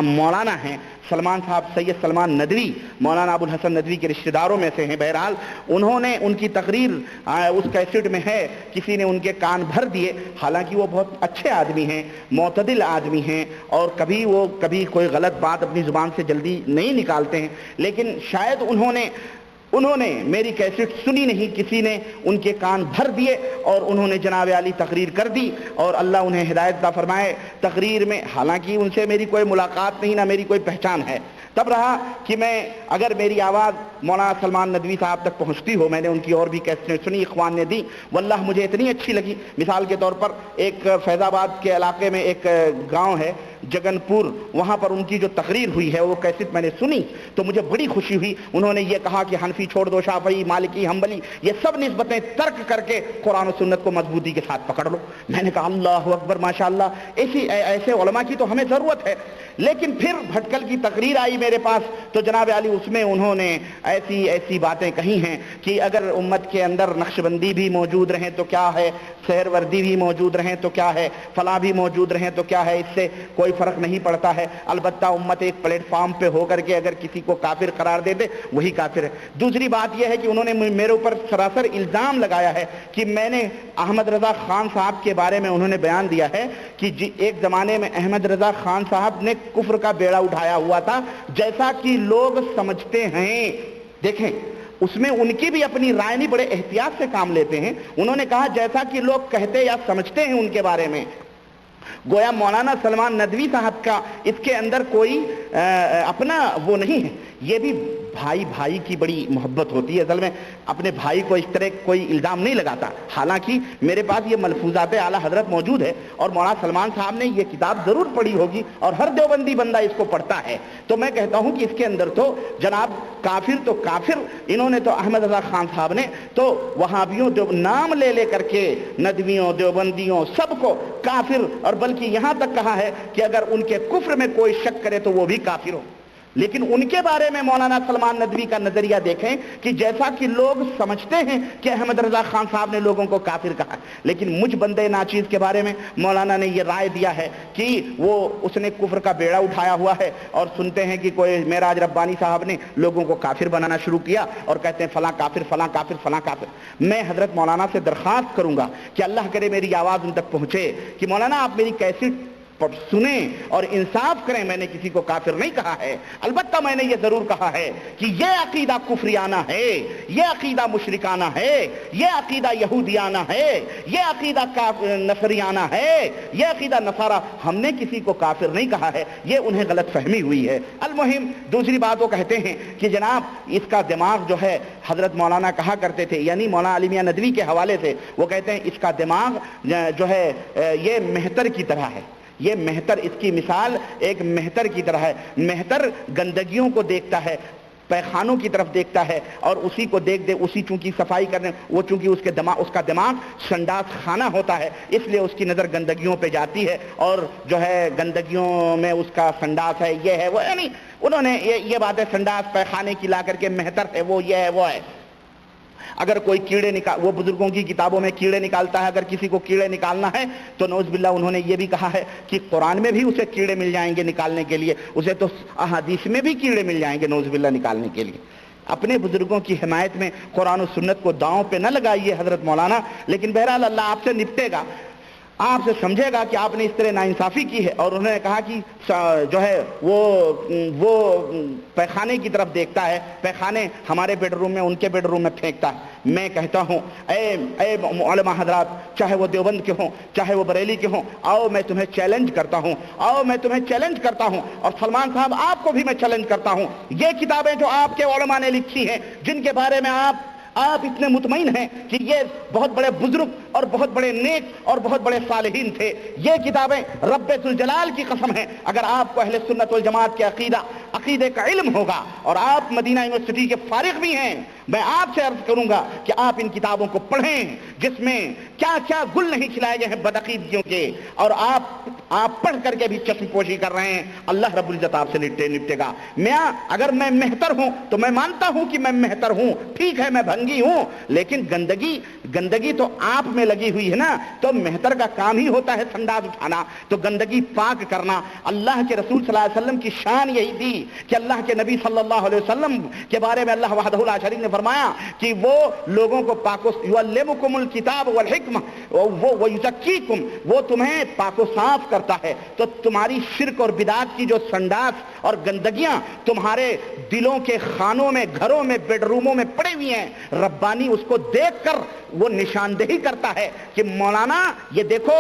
مولانا ہیں سلمان صاحب, سید سلمان ندوی, مولانا ابو الحسن ندوی کے رشتہ داروں میں سے ہیں. بہرحال انہوں نے, ان کی تقریر اس کیسٹ میں ہے, کسی نے ان کے کان بھر دیے. حالانکہ وہ بہت اچھے آدمی ہیں, معتدل آدمی ہیں, اور کبھی کوئی غلط بات اپنی زبان سے جلدی نہیں نکالتے ہیں. لیکن شاید انہوں نے میری کیسٹ سنی نہیں, کسی نے ان کے کان بھر دیے اور انہوں نے جناب علی تقریر کر دی, اور اللہ انہیں ہدایت عطا فرمائے. تقریر میں حالانکہ ان سے میری کوئی ملاقات نہیں, نہ میری کوئی پہچان ہے. تب رہا کہ اگر میری آواز مولانا سلمان ندوی صاحب تک پہنچتی ہو, میں نے ان کی اور بھی کیسٹیں سنی, اخوان نے دی, واللہ مجھے اتنی اچھی لگی. مثال کے طور پر ایک فیض آباد کے علاقے میں ایک گاؤں ہے جگن پور, وہاں پر ان کی جو تقریر ہوئی ہے وہ کیسٹ میں نے سنی تو مجھے بڑی خوشی ہوئی. انہوں نے یہ کہا کہ حنفی چھوڑ دو, شافعی, مالکی, حنبلی, یہ سب نسبتیں ترک کر کے قرآن و سنت کو مضبوطی کے ساتھ پکڑ لو. میں نے کہا اللہ اکبر, ماشاءاللہ, ایسے علماء کی تو ہمیں ضرورت ہے. لیکن پھر بھٹکل کی تقریر آئی میرے پاس تو جناب علی اس میں انہوں نے ایسی باتیں کہی ہیں کہ اگر امت کے اندر نقشبندی بھی موجود رہیں تو کیا ہے, سہروردی بھی موجود رہیں تو کیا ہے, فلاں بھی موجود رہیں تو کیا ہے, اس سے کوئی فرق نہیں پڑتا ہے. البتہ امت ایک پلیٹ فارم پہ ہو کر کے اگر کسی کو کافر قرار دے دے وہی کافر ہے. دوسری بات یہ ہے کہ انہوں نے میرے اوپر سراسر الزام لگایا ہے کہ میں نے احمد رضا خان صاحب کے بارے میں انہوں نے بیان دیا ہے کہ ایک زمانے میں احمد رضا خان صاحب نے کفر کا بیڑا اٹھایا ہوا تھا, جیسا کہ لوگ سمجھتے ہیں. دیکھیں اس میں ان کی بھی اپنی رائے نہیں, بڑے احتیاط سے کام لیتے ہیں. انہوں نے کہا جیسا کہ لوگ کہتے یا سمجھتے ہیں ان کے بارے میں, گویا مولانا سلمان ندوی صاحب کا اس کے اندر کوئی اپنا وہ نہیں ہے. یہ بھی بھائی کی بڑی محبت ہوتی ہے. اصل میں اپنے بھائی کو اس طرح کوئی الزام نہیں لگاتا. حالانکہ میرے پاس یہ ملفوظات اعلیٰ حضرت موجود ہے اور مولانا سلمان صاحب نے یہ کتاب ضرور پڑھی ہوگی اور ہر دیوبندی بندہ اس کو پڑھتا ہے. تو میں کہتا ہوں کہ اس کے اندر تو جناب کافر انہوں نے تو احمد رضا خان صاحب نے تو وہابیوں نام لے کر کے ندویوں, دیوبندیوں, سب کو کافر, اور بلکہ یہاں تک کہا ہے کہ اگر ان کے کفر میں کوئی شک کرے تو وہ بھی کافر ہو. لیکن ان کے بارے میں مولانا سلمان ندوی کا نظریہ دیکھیں کہ جیسا کہ لوگ سمجھتے ہیں کہ احمد رضا خان صاحب نے لوگوں کو کافر کہا، لیکن مجھ بندے ناچیز کے بارے میں مولانا نے یہ رائے دیا ہے کہ اس نے کفر کا بیڑا اٹھایا ہوا ہے، اور سنتے ہیں کہ کوئی معراج ربانی صاحب نے لوگوں کو کافر بنانا شروع کیا اور کہتے ہیں فلاں کافر فلاں کافر فلاں کافر۔ میں حضرت مولانا سے درخواست کروں گا کہ اللہ کرے میری آواز ان تک پہنچے کہ مولانا آپ میری کیسٹ سنیں اور انصاف کریں، میں نے کسی کو کافر نہیں کہا ہے، البتہ میں نے یہ ضرور کہا ہے کہ یہ عقیدہ کفریانہ ہے، یہ عقیدہ مشرکانہ ہے، یہ عقیدہ یہودیانہ ہے، یہ عقیدہ نصریانہ ہے، یہ عقیدہ نصارہ، ہم نے کسی کو کافر نہیں کہا ہے، یہ انہیں غلط فہمی ہوئی ہے۔ المہم دوسری بات وہ کہتے ہیں کہ جناب اس کا دماغ جو ہے، حضرت مولانا کہا کرتے تھے، یعنی مولانا علی میاں ندوی کے حوالے سے وہ کہتے ہیں اس کا دماغ جو ہے یہ مہتر کی طرح ہے، یہ مہتر، اس کی مثال ایک مہتر کی طرح ہے۔ مہتر گندگیوں کو دیکھتا ہے، پیخانوں کی طرف دیکھتا ہے اور اسی کو دیکھ دے، اسی چونکہ صفائی کرنے، وہ چونکہ اس کا دماغ سنڈاس خانہ ہوتا ہے، اس لیے اس کی نظر گندگیوں پہ جاتی ہے اور جو ہے گندگیوں میں اس کا سنڈاس ہے، یہ ہے وہ، یعنی انہوں نے یہ باتیں سنڈاس پیخانے کی لا کر کے مہتر ہے وہ، یہ ہے وہ ہے۔ اگر کوئی کیڑے وہ بزرگوں کی کتابوں میں کیڑے نکالتا ہے، اگر کسی کو کیڑے نکالنا ہے تو نعوذ باللہ انہوں نے یہ بھی کہا ہے کہ قرآن میں بھی اسے کیڑے مل جائیں گے نکالنے کے لیے، اسے تو احادیث میں بھی کیڑے مل جائیں گے نعوذ باللہ نکالنے کے لیے۔ اپنے بزرگوں کی حمایت میں قرآن و سنت کو داؤں پہ نہ لگائیے حضرت مولانا، لیکن بہرحال اللہ آپ سے نپٹے گا، آپ سے سمجھے گا کہ آپ نے اس طرح ناانصافی کی ہے۔ اور انہوں نے کہا کہ جو ہے وہ پیخانے کی طرف دیکھتا ہے، پیخانے ہمارے بیڈ روم میں ان کے بیڈ روم میں پھینکتا ہے۔ میں کہتا ہوں اے علماء حضرات، چاہے وہ دیوبند کے ہوں چاہے وہ بریلی کے ہوں، آؤ میں تمہیں چیلنج کرتا ہوں، آؤ میں تمہیں چیلنج کرتا ہوں، اور سلمان صاحب آپ کو بھی میں چیلنج کرتا ہوں، یہ کتابیں جو آپ کے علماء نے لکھی ہیں، جن کے بارے میں آپ اتنے مطمئن ہیں کہ یہ بہت بڑے بزرگ اور بہت بڑے نیک اور بہت بڑے صالحین تھے، یہ کتابیں رب ذوالجلال کی قسم ہیں، اگر آپ کو اہل سنت والجماعت کے عقیدے کا علم ہوگا اور آپ مدینہ یونیورسٹی کے فارغ بھی ہیں، میں آپ سے عرض کروں گا کہ آپ ان کتابوں کو پڑھیں جس میں کیا کیا گل نہیں کھلائے گئے ہیں بدعقیدگیوں کے، اور آپ پڑھ کر کے بھی چشم پوشی کر رہے ہیں، اللہ رب العزت آپ سے نپٹے گا۔ اگر میں مہتر ہوں تو میں مانتا ہوں کہ میں مہتر ہوں، ٹھیک ہے میں بھنگی ہوں، لیکن گندگی تو آپ میں لگی ہوئی ہے نا، تو مہتر کا کام ہی ہوتا ہے سنڈاس اٹھانا، تو گندگی پاک کرنا۔ اللہ کے رسول صلی اللہ علیہ وسلم کی شان یہی تھی کہ اللہ کے نبی صلی اللہ علیہ وسلم کے بارے میں اللہ وحدہ لا شریک نے فرمایا کہ وہ لوگوں کو یعلمکم الکتاب والحکمہ ویزکیکم، وہ تمہیں پاک و صاف کرتا ہے، تو تمہاری شرک اور بدعت کی جو سنڈاس اور گندگیاں تمہارے دلوں کے خانوں میں، گھروں میں، بیڈ روموں میں پڑے ہوئی ہیں، ربانی اس کو دیکھ کر وہ نشاندہی کرتا ہے کہ مولانا یہ دیکھو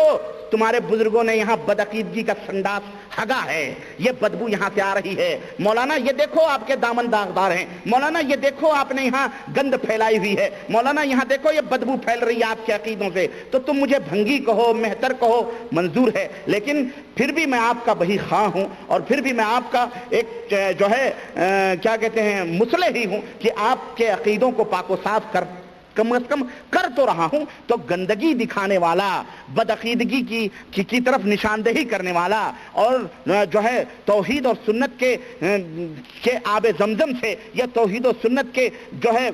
تمہارے بزرگوں نے یہاں بدعقیدگی کا سنڈاس ہگا ہے، یہ بدبو یہاں سے آ رہی ہے، مولانا یہ دیکھو آپ کے دامن داغدار ہیں، مولانا یہ دیکھو آپ نے یہاں گند پھیلائی ہوئی ہے، مولانا یہاں دیکھو یہ بدبو پھیل رہی ہے آپ کے عقیدوں سے، تو تم مجھے بھنگی کہو مہتر کہو منظور ہے، لیکن پھر بھی میں آپ کا بہی خواہ ہوں، اور پھر بھی میں آپ کا ایک جو ہے کیا کہتے ہیں مصلح ہی ہوں کہ آپ کے عقیدوں کو پاک و صاف کم از کم کر تو رہا ہوں، تو گندگی دکھانے والا، بدعقیدگی کی طرف نشاندہی کرنے والا، اور جو ہے توحید اور سنت کے آب زمزم سے یا توحید و سنت کے جو ہے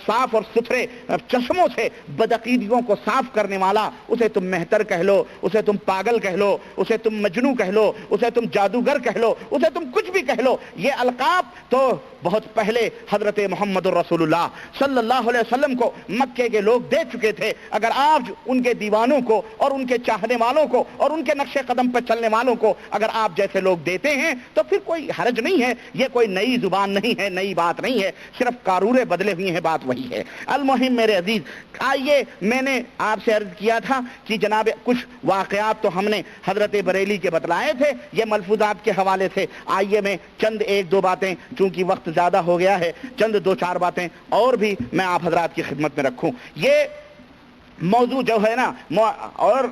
صاف اور ستھرے چشموں سے بدعقیدگیوں کو صاف کرنے والا، اسے تم مہتر کہہ لو، اسے تم پاگل کہہ لو، اسے تم مجنو کہہ لو، اسے تم جادوگر کہہ لو، اسے تم کچھ بھی کہہ لو، یہ القاب تو بہت پہلے حضرت محمد الرسول اللہ صلی اللہ علیہ وسلم کو مکے کے لوگ دے چکے تھے۔ اگر آپ ان کے دیوانوں کو اور ان کے چاہنے والوں کو اور ان کے نقش قدم پر چلنے والوں کو اگر آپ جیسے لوگ دیتے ہیں تو پھر کوئی حرج نہیں ہے، یہ کوئی نئی زبان نہیں ہے، نئی بات نہیں ہے، صرف کارورے بدلے ہوئی ہیں، بات وہی ہے۔ المہم میرے عزیز، آئیے میں نے آپ سے عرض کیا تھا کہ جناب کچھ واقعات تو ہم نے حضرت بریلی کے بتلائے تھے یہ ملفوظات کے حوالے سے، آئیے میں چند ایک دو باتیں، چونکہ وقت زیادہ ہو گیا ہے، چند دو چار باتیں اور بھی میں آپ حضرات کی خدمت میں رکھوں۔ یہ موضوع جو ہے نا اور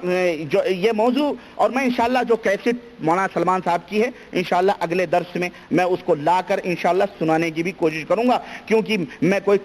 جو یہ موضوع اور میں انشاءاللہ جو کیسٹ مولانا سلمان صاحب کی ہے انشاءاللہ اگلے درس میں میں اس کو لا کر انشاءاللہ سنانے کی بھی کوشش کروں گا، کیونکہ میں کوئی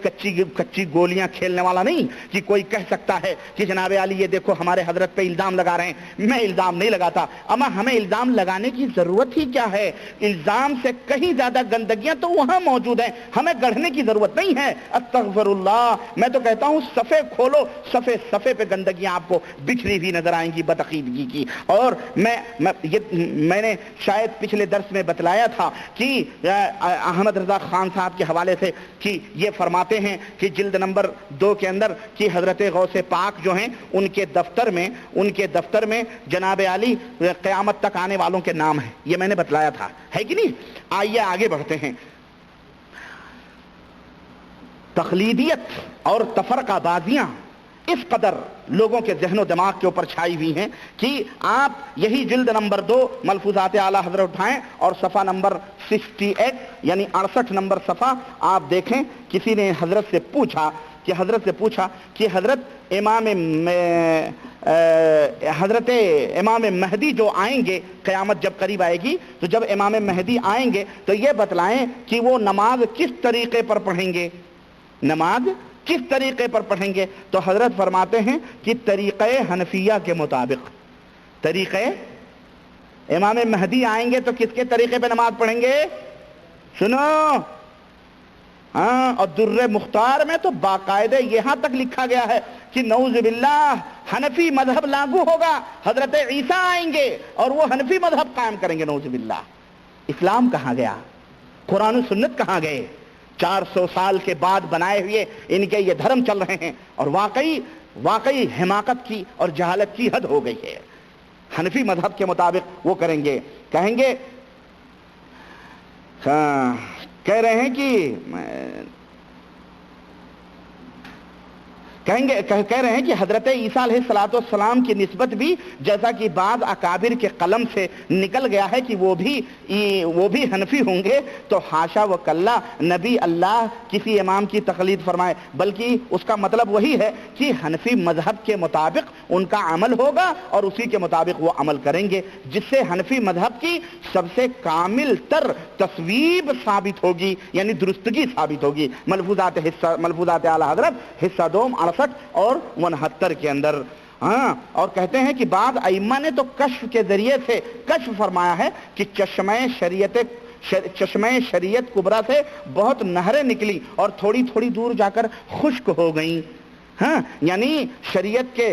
کچی گولیاں کھیلنے والا نہیں کہ کوئی کہہ سکتا ہے کہ جناب علی یہ دیکھو ہمارے حضرت پہ الزام لگا رہے ہیں۔ میں الزام نہیں لگاتا، اما ہمیں الزام لگانے کی ضرورت ہی کیا ہے؟ الزام سے کہیں زیادہ گندگیاں تو وہاں موجود ہیں، ہمیں گڑھنے کی ضرورت نہیں ہے۔ استغفر اللہ، میں تو کہتا ہوں صفحے کھولو، صفحے پہ گندگیاں آپ کو بکھری ہوئی نظر آئیں گی بدعقیدگی کی۔ اور میں نے شاید پچھلے درس میں بتلایا تھا کہ احمد رضا خان صاحب کے حوالے سے کہ یہ فرماتے ہیں کہ جلد نمبر 2 کے اندر کہ حضرت غوث پاک جو ہیں ان کے دفتر میں جناب علی قیامت تک آنے والوں کے نام ہیں، یہ میں نے بتلایا تھا، ہے کہ نہیں؟ آئیے آگے بڑھتے ہیں۔ تقلیدیت اور تفرقہ بازیاں اس قدر لوگوں کے ذہن و دماغ کے اوپر چھائی ہوئی ہیں کہ آپ یہی جلد نمبر 2 ملفوظات اعلیٰ حضرت اٹھائیں اور صفحہ نمبر 68 یعنی 68 نمبر صفحہ آپ دیکھیں۔ کسی نے حضرت سے پوچھا کہ حضرت امام مہدی جو آئیں گے، قیامت جب قریب آئے گی تو جب امام مہدی آئیں گے تو یہ بتلائیں کہ وہ نماز کس طریقے پر پڑھیں گے، نماز کس طریقے پر پڑھیں گے؟ تو حضرت فرماتے ہیں کہ طریقہ حنفیہ کے مطابق، طریقہ امام مہدی آئیں گے تو کس کے طریقے پہ نماز پڑھیں گے؟ سنو، اور در مختار میں تو باقاعدہ یہاں تک لکھا گیا ہے کہ نعوذ باللہ حنفی مذہب لاگو ہوگا، حضرت عیسیٰ آئیں گے اور وہ حنفی مذہب قائم کریں گے۔ نعوذ باللہ، اسلام کہاں گیا؟ قرآن و سنت کہاں گئے؟ 400 سال کے بعد بنائے ہوئے ان کے یہ دھرم چل رہے ہیں، اور واقعی حماقت کی اور جہالت کی حد ہو گئی ہے۔ حنفی مذہب کے مطابق وہ کریں گے، کہیں گے کہہ رہے ہیں کہ حضرت عیسیٰ علیہ السلام کی نسبت بھی جیسا کہ بعض اکابر کے قلم سے نکل گیا ہے کہ وہ بھی حنفی ہوں گے، تو حاشا و کلا نبی اللہ کسی امام کی تقلید فرمائے، بلکہ اس کا مطلب وہی ہے کہ حنفی مذہب کے مطابق ان کا عمل ہوگا اور اسی کے مطابق وہ عمل کریں گے، جس سے حنفی مذہب کی سب سے کامل تر تصویب ثابت ہوگی، یعنی درستگی ثابت ہوگی۔ ملفوظات اعلیٰ حضرت حصہ 2 68 اور 69 کے اندر۔ اور کہتے ہیں کہ بعض ائمہ نے تو کشف کے ذریعے سے کشف فرمایا ہے کہ چشمہ شریعت کبریٰ سے بہت نہریں نکلی اور تھوڑی تھوڑی دور جا کر خشک ہو گئیں۔ یعنی شریعت کے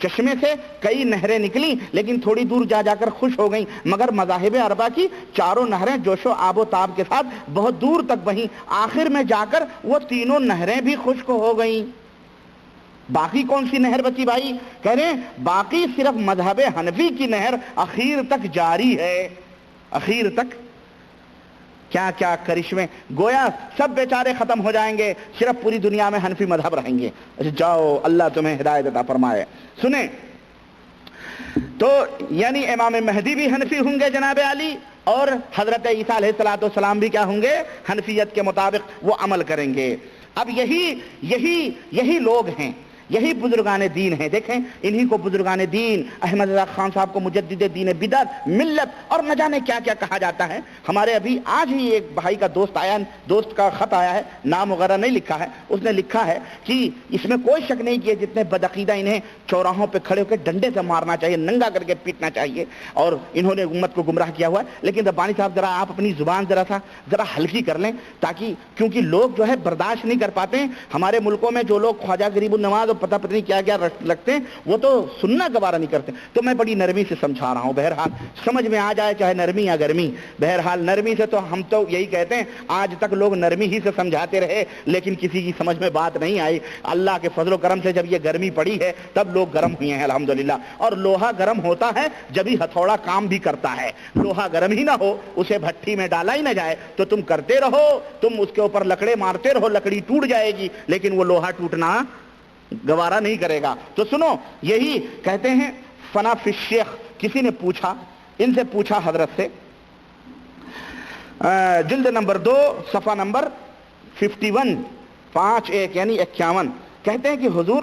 چشمے سے کئی نہریں نکلی لیکن تھوڑی دور جا کر خشک ہو گئیں، مگر مذاہب اربعہ کی چاروں نہریں جوش و آب و تاب کے ساتھ بہت دور تک بہیں، آخر میں جا کر وہ تینوں نہریں بھی خشک ہو گئیں۔ باقی کون سی نہر بچی بھائی؟ کہہ رہے ہیں باقی صرف مذہب حنفی کی نہر اخیر تک جاری ہے، اخیر تک۔ کیا کیا کرشمے، گویا سب بیچارے ختم ہو جائیں گے، صرف پوری دنیا میں حنفی مذہب رہیں گے۔ جاؤ، اللہ تمہیں ہدایت عطا فرمائے۔ سنیں تو یعنی امام مہدی بھی حنفی ہوں گے جناب علی، اور حضرت عیسیٰ علیہ السلام بھی کیا ہوں گے؟ حنفیت کے مطابق وہ عمل کریں گے۔ اب یہی لوگ ہیں، یہی بزرگان دین ہیں۔ دیکھیں انہی کو بزرگان دین، احمد رضا خان صاحب کو مجدد دین بدعت، ملت اور نہ جانے کیا کیا کہا جاتا ہے۔ ہمارے ابھی آج ہی ایک بھائی کا دوست کا خط آیا ہے، نام وغیرہ نہیں لکھا ہے، اس نے لکھا ہے کہ اس میں کوئی شک نہیں کہ جتنے بدعقیدہ انہیں چوراہوں پہ کھڑے ہو کے ڈنڈے سے مارنا چاہیے، ننگا کر کے پیٹنا چاہیے، اور انہوں نے امت کو گمراہ کیا ہوا ہے۔ لیکن ربانی صاحب ذرا آپ اپنی زبان ذرا ہلکی کر لیں، تاکہ کیونکہ لوگ جو ہے برداشت نہیں کر پاتے ہیں۔ ہمارے ملکوں میں جو لوگ خواجہ غریب النواز اور پتہ نہیں کیا کیا لگتے ہیں وہ تو سننا گوارا نہیں کرتے، تو میں بڑی نرمی سے سمجھا رہا ہوں، بہرحال سمجھ میں آ جائے چاہے نرمی یا گرمی۔ بہرحال نرمی سے تو ہم تو یہی کہتے ہیں، آج تک لوگ نرمی ہی سے سمجھاتے رہے لیکن کسی کی سمجھ میں بات نہیں آئی۔ اللہ کے فضل و کرم سے جب یہ گرمی پڑی ہے تب لوگ گرم ہوئے ہیں الحمدللہ۔ اور لوہا گرم ہوتا ہے جب ہی ہتھوڑا کام بھی کرتا ہے، لوہا گرم ہی نہ ہو، اسے بھٹی میں ڈالا ہی نہ جائے تو تم کرتے رہو، تم اس کے اوپر لکڑے مارتے رہو، لکڑی ٹوٹ جائے گی لیکن وہ لوہا ٹوٹنا گوارا نہیں کرے گا۔ تو سنو، یہی کہتے ہیں فنا فی الشیخ، کسی نے پوچھا، ان سے پوچھا حضرت سے، جلد نمبر 2 صفحہ نمبر 51 5 1 یعنی 51، کہتے ہیں کہ حضور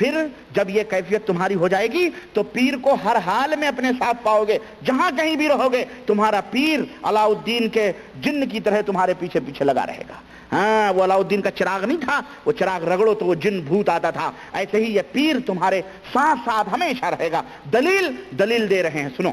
پھر جب یہ کیفیت تمہاری ہو جائے گی تو پیر کو ہر حال میں اپنے ساتھ پاؤ گے، جہاں کہیں بھی رہو گے تمہارا پیر علاء الدین کے جن کی طرح تمہارے پیچھے پیچھے لگا رہے گا۔ ہاں، وہ علاء الدین کا چراغ نہیں تھا، وہ چراغ رگڑو تو وہ جن بھوت آتا تھا، ایسے ہی یہ پیر تمہارے ساتھ ساتھ ہمیشہ رہے گا۔ دلیل دے رہے ہیں، سنو۔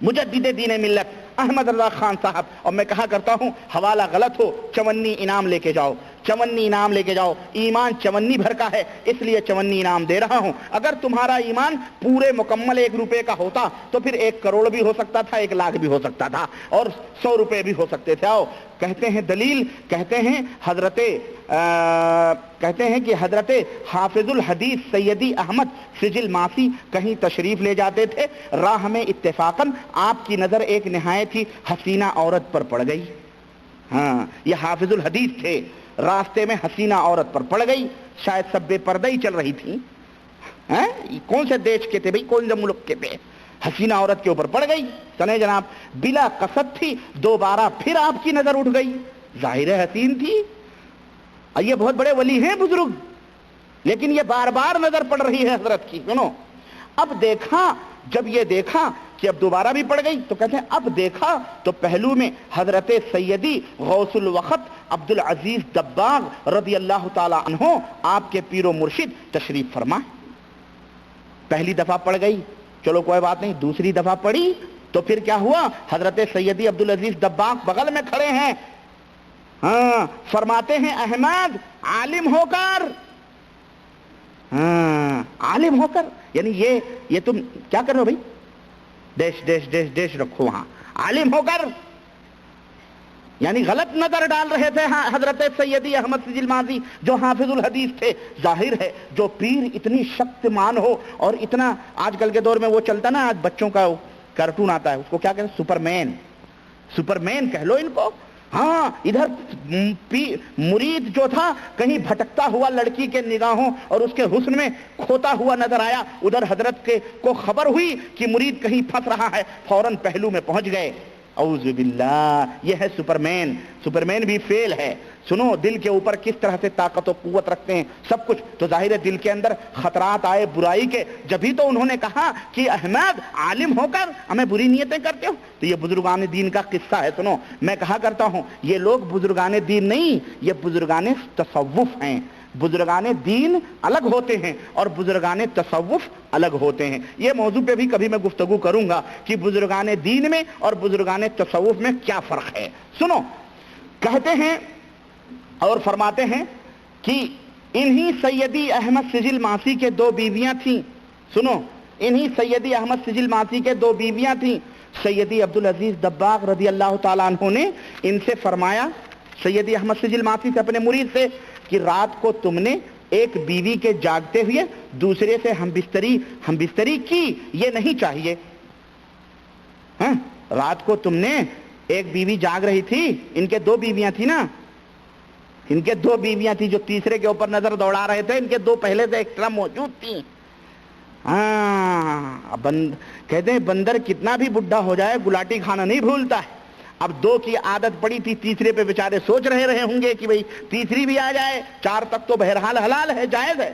مجدد دین ملت احمد رضا خان صاحب، اور میں کہا کرتا ہوں حوالہ غلط ہو چونی انعام لے کے جاؤ، چونی انعام لے کے جاؤ، ایمان چونی بھر کا ہے اس لیے چونی انعام دے رہا ہوں۔ اگر تمہارا ایمان پورے مکمل 1 روپے کا ہوتا تو پھر 1 کروڑ بھی ہو سکتا تھا، 1 لاکھ بھی ہو سکتا تھا، اور 100 روپے بھی ہو سکتے تھے۔ آؤ، کہتے ہیں دلیل، کہتے ہیں کہ حضرت حافظ الحدیث سیدی احمد سجل ماسی کہیں تشریف لے جاتے تھے، راہ میں اتفاقاً آپ کی نظر ایک نہایت ہی حسینہ عورت پر پڑ گئی۔ ہاں، یہ حافظ الحدیث تھے، راستے میں حسینہ عورت پر پڑ گئی، شاید سب بے پردہ ہی چل رہی تھی۔ کون سے دیش کے تھے بھئی، کون سے ملک کے تھے؟ حسینہ عورت کے اوپر پڑ گئی، سنے جناب، بلا قصد تھی، دوبارہ پھر آپ کی نظر اٹھ گئی، ظاہر حسین تھی۔ یہ بہت بڑے ولی ہیں بزرگ، لیکن یہ بار بار نظر پڑ رہی ہے حضرت کی۔ سنو، اب دیکھا، جب یہ دیکھا کہ اب دوبارہ بھی پڑ گئی تو کہتے ہیں اب دیکھا تو پہلو میں حضرت سیدی غوث الوقت عبدالعزیز دباغ رضی اللہ تعالی عنہ آپ کے پیر و مرشد تشریف فرما۔ پہلی دفعہ پڑ گئی، چلو کوئی بات نہیں، دوسری دفعہ پڑی تو پھر کیا ہوا؟ حضرت سیدی عبدالعزیز دباغ بغل میں کھڑے ہیں، ہاں، فرماتے ہیں احمد عالم ہو کر، ہاں عالم ہو کر، یعنی یہ تم کیا کر رہے ہو بھائی؟ ڈیش رکھو وہاں، عالم ہو کر، یعنی غلط نظر ڈال رہے تھے حضرت سیدی احمد سجل ماضی جو حافظ الحدیث تھے۔ ظاہر ہے جو پیر اتنی شکتمان ہو، اور اتنا آج کل کے دور میں وہ چلتا نا، آج بچوں کا کارٹون آتا ہے، اس کو کیا کہتے ہیں؟ سپر مین کہہ لو ان کو۔ ہاں، ادھر مرید جو تھا کہیں بھٹکتا ہوا لڑکی کے نگاہوں اور اس کے حسن میں کھوتا ہوا نظر آیا، ادھر حضرت کو خبر ہوئی کہ مرید کہیں پھنس رہا ہے، فوراً پہلو میں پہنچ گئے۔ اعوذ باللہ، یہ ہے سپرمین بھی فیل ہے۔ سنو، دل کے اوپر کس طرح سے طاقت و قوت رکھتے ہیں سب کچھ، تو ظاہر ہے دل کے اندر خطرات آئے برائی کے، جبھی تو انہوں نے کہا کہ احمد عالم ہو کر ہمیں بری نیتیں کرتے ہو۔ تو یہ بزرگان دین کا قصہ ہے۔ سنو، میں کہا کرتا ہوں یہ لوگ بزرگان دین نہیں، یہ بزرگان تصوف ہیں۔ بزرگان دین الگ ہوتے ہیں اور بزرگان تصوف الگ ہوتے ہیں۔ یہ موضوع پہ بھی کبھی میں گفتگو کروں گا کہ بزرگان دین میں اور بزرگان تصوف میں کیا فرق ہے۔ سنو، کہتے ہیں اور فرماتے ہیں کہ انہی سیدی احمد سجل ماسی کے 2 بیویاں تھیں۔ سنو، انہی سیدی احمد سجل ماسی کے 2 بیویاں تھیں۔ سیدی عبدالعزیز دباغ رضی اللہ تعالیٰ عنہ نے ان سے فرمایا، سیدی احمد سجل ماسی سے، اپنے مرید سے، کہ رات کو تم نے ایک بیوی کے جاگتے ہوئے دوسرے سے ہم بستری کی، یہ نہیں چاہیے۔ ہاں، رات کو تم نے ایک بیوی جاگ رہی تھی، ان کے 2 بیویاں تھیں نا، ان کے 2 بیویاں تھیں جو تیسرے کے اوپر نظر دوڑا رہے تھے، ان کے 2 پہلے سے ایکسٹرا موجود تھیں۔ ہاں، کہتے ہیں بندر کتنا بھی بڈھا ہو جائے گلاٹی کھانا نہیں بھولتا ہے۔ اب 2 کی عادت پڑی تھی، تیسرے پہ بیچارے سوچ رہے ہوں گے کہ بھئی تیسری بھی آ جائے، 4 تک تو بہرحال حلال ہے، جائز ہے۔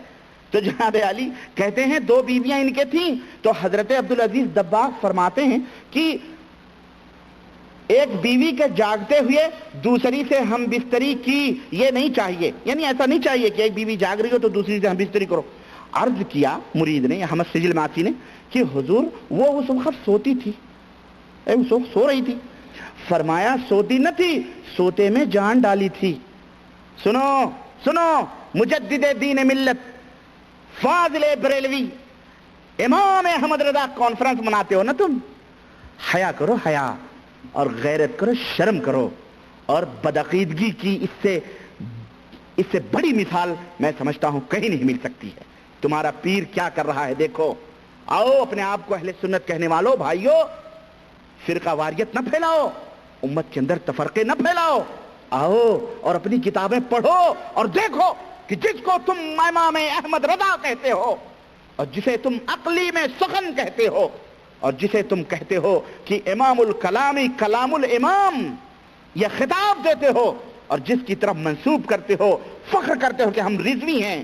تو جناب علی کہتے ہیں 2 بیویاں ان کے تھیں، تو حضرت عبدالعزیز دباغ فرماتے ہیں کہ ایک بیوی کے جاگتے ہوئے دوسری سے ہم بستری کی، یہ نہیں چاہیے، یعنی ایسا نہیں چاہیے کہ ایک بیوی جاگ رہی ہو تو دوسری سے ہم بستری کرو۔ عرض کیا مرید نے، احمد سجل ماسی نے، کہ حضور وہ اس وقت سوتی تھی، اس وقت سو رہی تھی۔ فرمایا سوتی نہ تھی، سوتے میں جان ڈالی تھی۔ سنو، مجدد دین ملت فاضل بریلوی امام احمد رضا کانفرنس مناتے ہو نا تم، حیا کرو، حیا، اور غیرت کرو، شرم کرو، اور بدعقیدگی کی اس سے بڑی مثال میں سمجھتا ہوں کہیں نہیں مل سکتی ہے۔ تمہارا پیر کیا کر رہا ہے دیکھو۔ آؤ، اپنے آپ کو اہل سنت کہنے والوں بھائیو، فرقہ واریت نہ پھیلاؤ، امت کے اندر تفرقے نہ پھیلاؤ، آؤ اور اپنی کتابیں پڑھو اور دیکھو کہ جس کو تم امام احمد رضا کہتے ہو، اور جسے تم عقلی میں سخن کہتے ہو، اور جسے تم کہتے ہو کہ امام الکلامی کلام الامام، یہ خطاب دیتے ہو، اور جس کی طرف منسوب کرتے ہو، فخر کرتے ہو کہ ہم رضوی ہیں،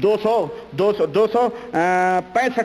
265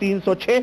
306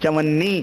54।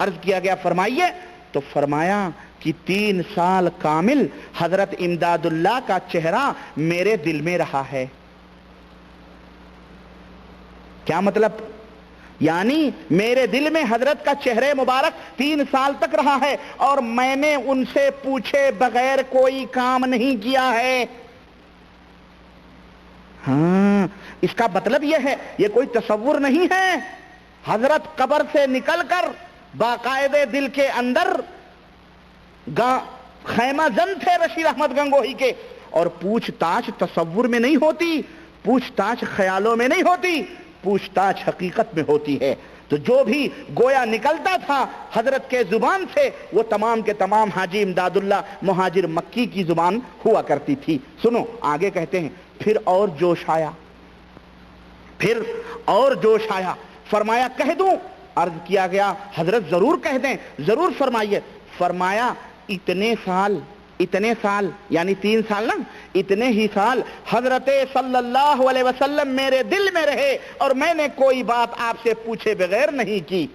عرض کیا گیا فرمائیے، تو فرمایا کہ 3 سال کامل حضرت امداد اللہ کا چہرہ میرے دل میں رہا ہے۔ کیا مطلب؟ یعنی میرے دل میں حضرت کا چہرے مبارک 3 سال تک رہا ہے، اور میں نے ان سے پوچھے بغیر کوئی کام نہیں کیا ہے۔ ہاں، اس کا مطلب یہ ہے، یہ کوئی تصور نہیں ہے، حضرت قبر سے نکل کر باقاعدے دل کے اندر خیمہ زن تھے رشید احمد گنگوہی کے، اور پوچھ تاچھ تصور میں نہیں ہوتی، پوچھ تاچھ خیالوں میں نہیں ہوتی، پوچھ تاچھ حقیقت میں ہوتی ہے۔ تو جو بھی گویا نکلتا تھا حضرت کے زبان سے، وہ تمام کے تمام حاجی امداد اللہ مہاجر مکی کی زبان ہوا کرتی تھی۔ سنو آگے کہتے ہیں، پھر اور جوش آیا، پھر اور جوش آیا، فرمایا کہہ دوں؟ عرض کیا گیا حضرت ضرور کہہ دیں، ضرور فرمائیے۔ فرمایا اتنے سال یعنی 3 سال نا، اتنے ہی سال حضرت صلی اللہ علیہ وسلم میرے دل میں رہے، اور میں نے کوئی بات آپ سے پوچھے بغیر نہیں کی۔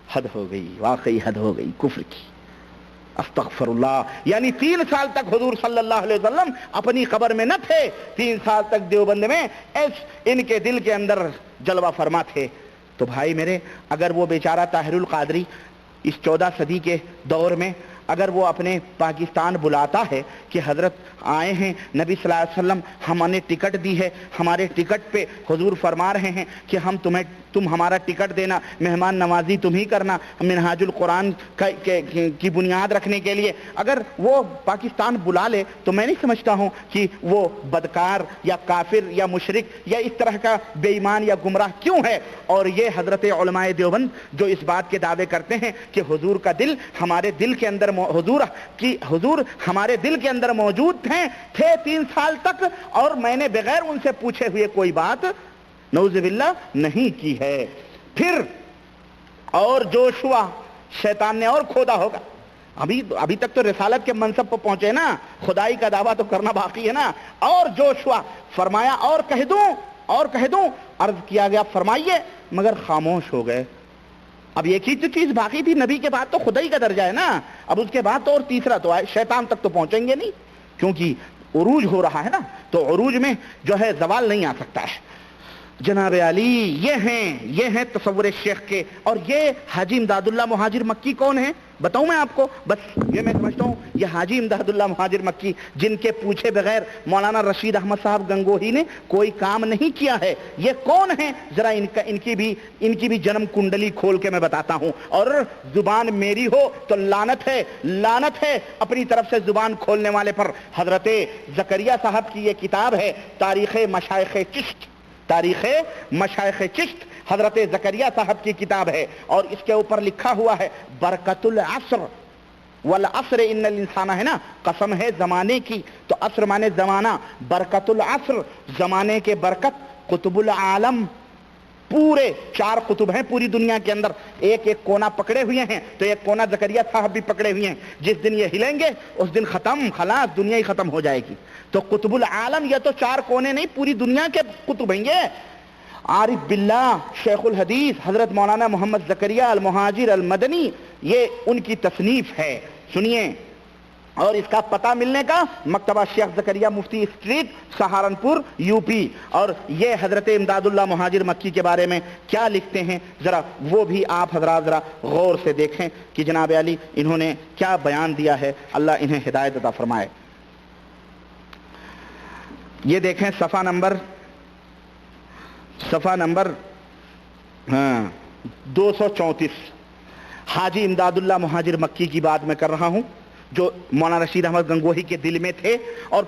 حد ہو گئی، واقعی حد ہو گئی کفر کی، استغفر اللہ۔ یعنی 3 سال تک حضور صلی اللہ علیہ وسلم اپنی قبر میں نہ تھے، 3 سال تک دیوبند میں ان کے دل کے اندر جلوہ فرما تھے۔ تو بھائی میرے، اگر وہ بیچارہ طاہر القادری اس 14 صدی کے دور میں اگر وہ اپنے پاکستان بلاتا ہے کہ حضرت آئے ہیں، نبی صلی اللہ علیہ وسلم ہم نے ٹکٹ دی ہے، ہمارے ٹکٹ پہ حضور فرما رہے ہیں کہ تم ہمارا ٹکٹ دینا، مہمان نوازی تم ہی کرنا منہاج القرآن کی بنیاد رکھنے کے لیے، اگر وہ پاکستان بلا لے تو میں نہیں سمجھتا ہوں کہ وہ بدکار یا کافر یا مشرک یا اس طرح کا بے ایمان یا گمراہ کیوں ہے۔ اور یہ حضرت علماء دیوبند جو اس بات کے دعوے کرتے ہیں کہ حضور کا دل ہمارے دل کے اندر، حضور ہمارے دل کے اندر موجود تھے 3 سال تک، اور میں نے بغیر ان سے پوچھے ہوئے کوئی بات نعوذ باللہ نہیں کی ہے۔ پھر اور جوش ہوا، شیطان نے اور کھودا ہوگا، ابھی تک تو رسالت کے منصب پر پہنچے نا، خدائی کا دعویٰ تو کرنا باقی ہے نا۔ اور جوش ہوا، فرمایا اور کہہ دوں؟ عرض کیا گیا فرمائیے، مگر خاموش ہو گئے۔ اب ایک ہی تو چیز باقی تھی، نبی کے بعد تو خدائی کا درجہ ہے نا، اب اس کے بعد تو اور تیسرا تو آئے، شیطان تک تو پہنچیں گے نہیں، کیونکہ عروج ہو رہا ہے نا، تو عروج میں جو ہے زوال نہیں آ سکتا ہے۔ جناب علی یہ ہیں تصور شیخ کے، اور یہ حاجی امداد اللہ مہاجر مکی کون ہیں بتاؤں میں آپ کو؟ بس یہ میں سمجھتا ہوں یہ حاجی امداد اللہ مہاجر مکی، جن کے پوچھے بغیر مولانا رشید احمد صاحب گنگوہی نے کوئی کام نہیں کیا ہے۔ یہ کون ہیں؟ ذرا ان کی بھی جنم کنڈلی کھول کے میں بتاتا ہوں، اور زبان میری ہو تو لعنت ہے اپنی طرف سے زبان کھولنے والے پر۔ حضرت زکریہ صاحب کی یہ کتاب ہے تاریخ مشائخ چشت، حضرت زکریہ صاحب کی کتاب ہے، اور اس کے اوپر لکھا ہوا ہے برکت العصر والعصر ان الانسان، ہے نا، قسم ہے زمانے کی، تو عصر مانے زمانہ، برکت العصر زمانے کے برکت، قطب العالم، پورے 4 قطب ہیں پوری دنیا کے اندر، ایک کونا پکڑے ہوئے ہیں، تو ایک کونا زکریہ صاحب بھی پکڑے ہوئے ہیں، جس دن یہ ہلیں گے اس دن ختم، خلاص دنیا ہی ختم ہو جائے گی۔ تو قطب العالم یہ تو 4 کونے نہیں، پوری دنیا کے قطب ہیں یہ۔ عارف باللہ شیخ الحدیث حضرت مولانا محمد زکریہ المہاجر المدنی، یہ ان کی تصنیف ہے، سنیے۔ اور اس کا پتہ ملنے کا مکتبہ شیخ زکریہ مفتی اسٹریٹ سہارنپور UP، اور یہ حضرت امداد اللہ مہاجر مکی کے بارے میں کیا لکھتے ہیں ذرا وہ بھی آپ حضرات ذرا غور سے دیکھیں کہ جناب علی انہوں نے کیا بیان دیا ہے، اللہ انہیں ہدایت عطا فرمائے۔ یہ دیکھیں صفحہ نمبر 234، حاجی امداد اللہ مہاجر مکی کی بات میں کر رہا ہوں، جو مولانا رشید احمد گنگوہی کے دل میں تھے، اور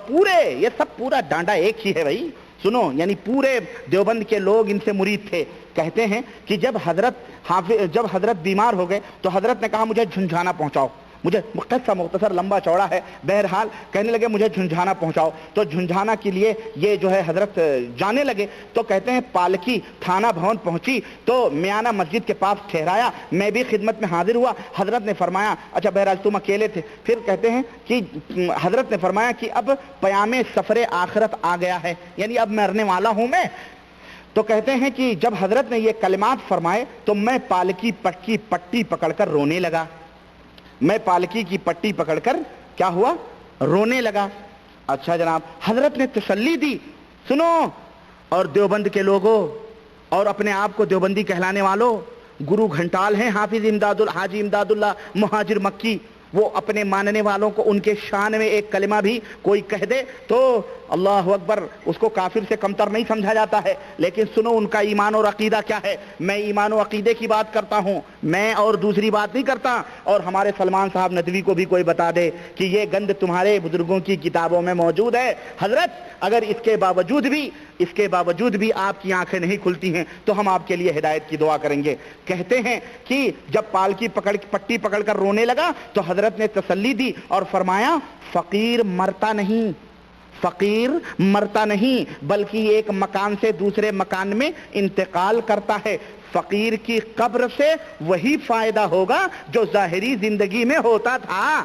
یہ سب پورا ڈانڈا ایک ہی ہے بھائی، سنو، یعنی پورے دیوبند کے لوگ ان سے مرید تھے۔ کہتے ہیں کہ جب حضرت بیمار ہو گئے تو حضرت نے کہا مجھے جھنجھانا پہنچاؤ، مجھے قصہ مختصر لمبا چوڑا ہے، بہرحال کہنے لگے مجھے جھنجھانا پہنچاؤ، تو جھنجھانا کے لیے یہ جو ہے حضرت جانے لگے، تو کہتے ہیں پالکی تھانہ بھون پہنچی تو میانہ مسجد کے پاس ٹھہرایا، میں بھی خدمت میں حاضر ہوا، حضرت نے فرمایا اچھا بہرحال تم اکیلے تھے، پھر کہتے ہیں کہ حضرت نے فرمایا کہ اب پیام سفر آخرت آ گیا ہے، یعنی اب مرنے والا ہوں میں، تو کہتے ہیں کہ جب حضرت نے یہ کلمات فرمائے تو میں پالکی کی پٹی پکڑ کر رونے لگا. میں پالکی کی پٹی پکڑ کر کیا ہوا؟ رونے لگا. اچھا جناب، حضرت نے تسلی دی. سنو، اور دیوبند کے لوگوں اور اپنے آپ کو دیوبندی کہلانے والوں، گرو گھنٹال ہیں حافظ حاجی امداد اللہ مہاجر مکی، وہ اپنے ماننے والوں کو ان کے شان میں ایک کلمہ بھی کوئی کہہ دے تو اللہ اکبر، اس کو کافر سے کمتر نہیں سمجھا جاتا ہے. لیکن سنو ان کا ایمان اور عقیدہ کیا ہے. میں ایمان و عقیدے کی بات کرتا ہوں، میں اور دوسری بات نہیں کرتا. اور ہمارے سلمان صاحب ندوی کو بھی کوئی بتا دے کہ یہ گند تمہارے بزرگوں کی کتابوں میں موجود ہے. حضرت اگر اس کے باوجود بھی آپ کی آنکھیں نہیں کھلتی ہیں تو ہم آپ کے لیے ہدایت کی دعا کریں گے. کہتے ہیں کہ جب پالکی پٹی پکڑ کر رونے لگا تو حضرت نے تسلی دی اور فرمایا فقیر مرتا نہیں بلکہ ایک مکان سے دوسرے مکان میں انتقال کرتا ہے. فقیر کی قبر سے وہی فائدہ ہوگا جو ظاہری زندگی میں ہوتا تھا.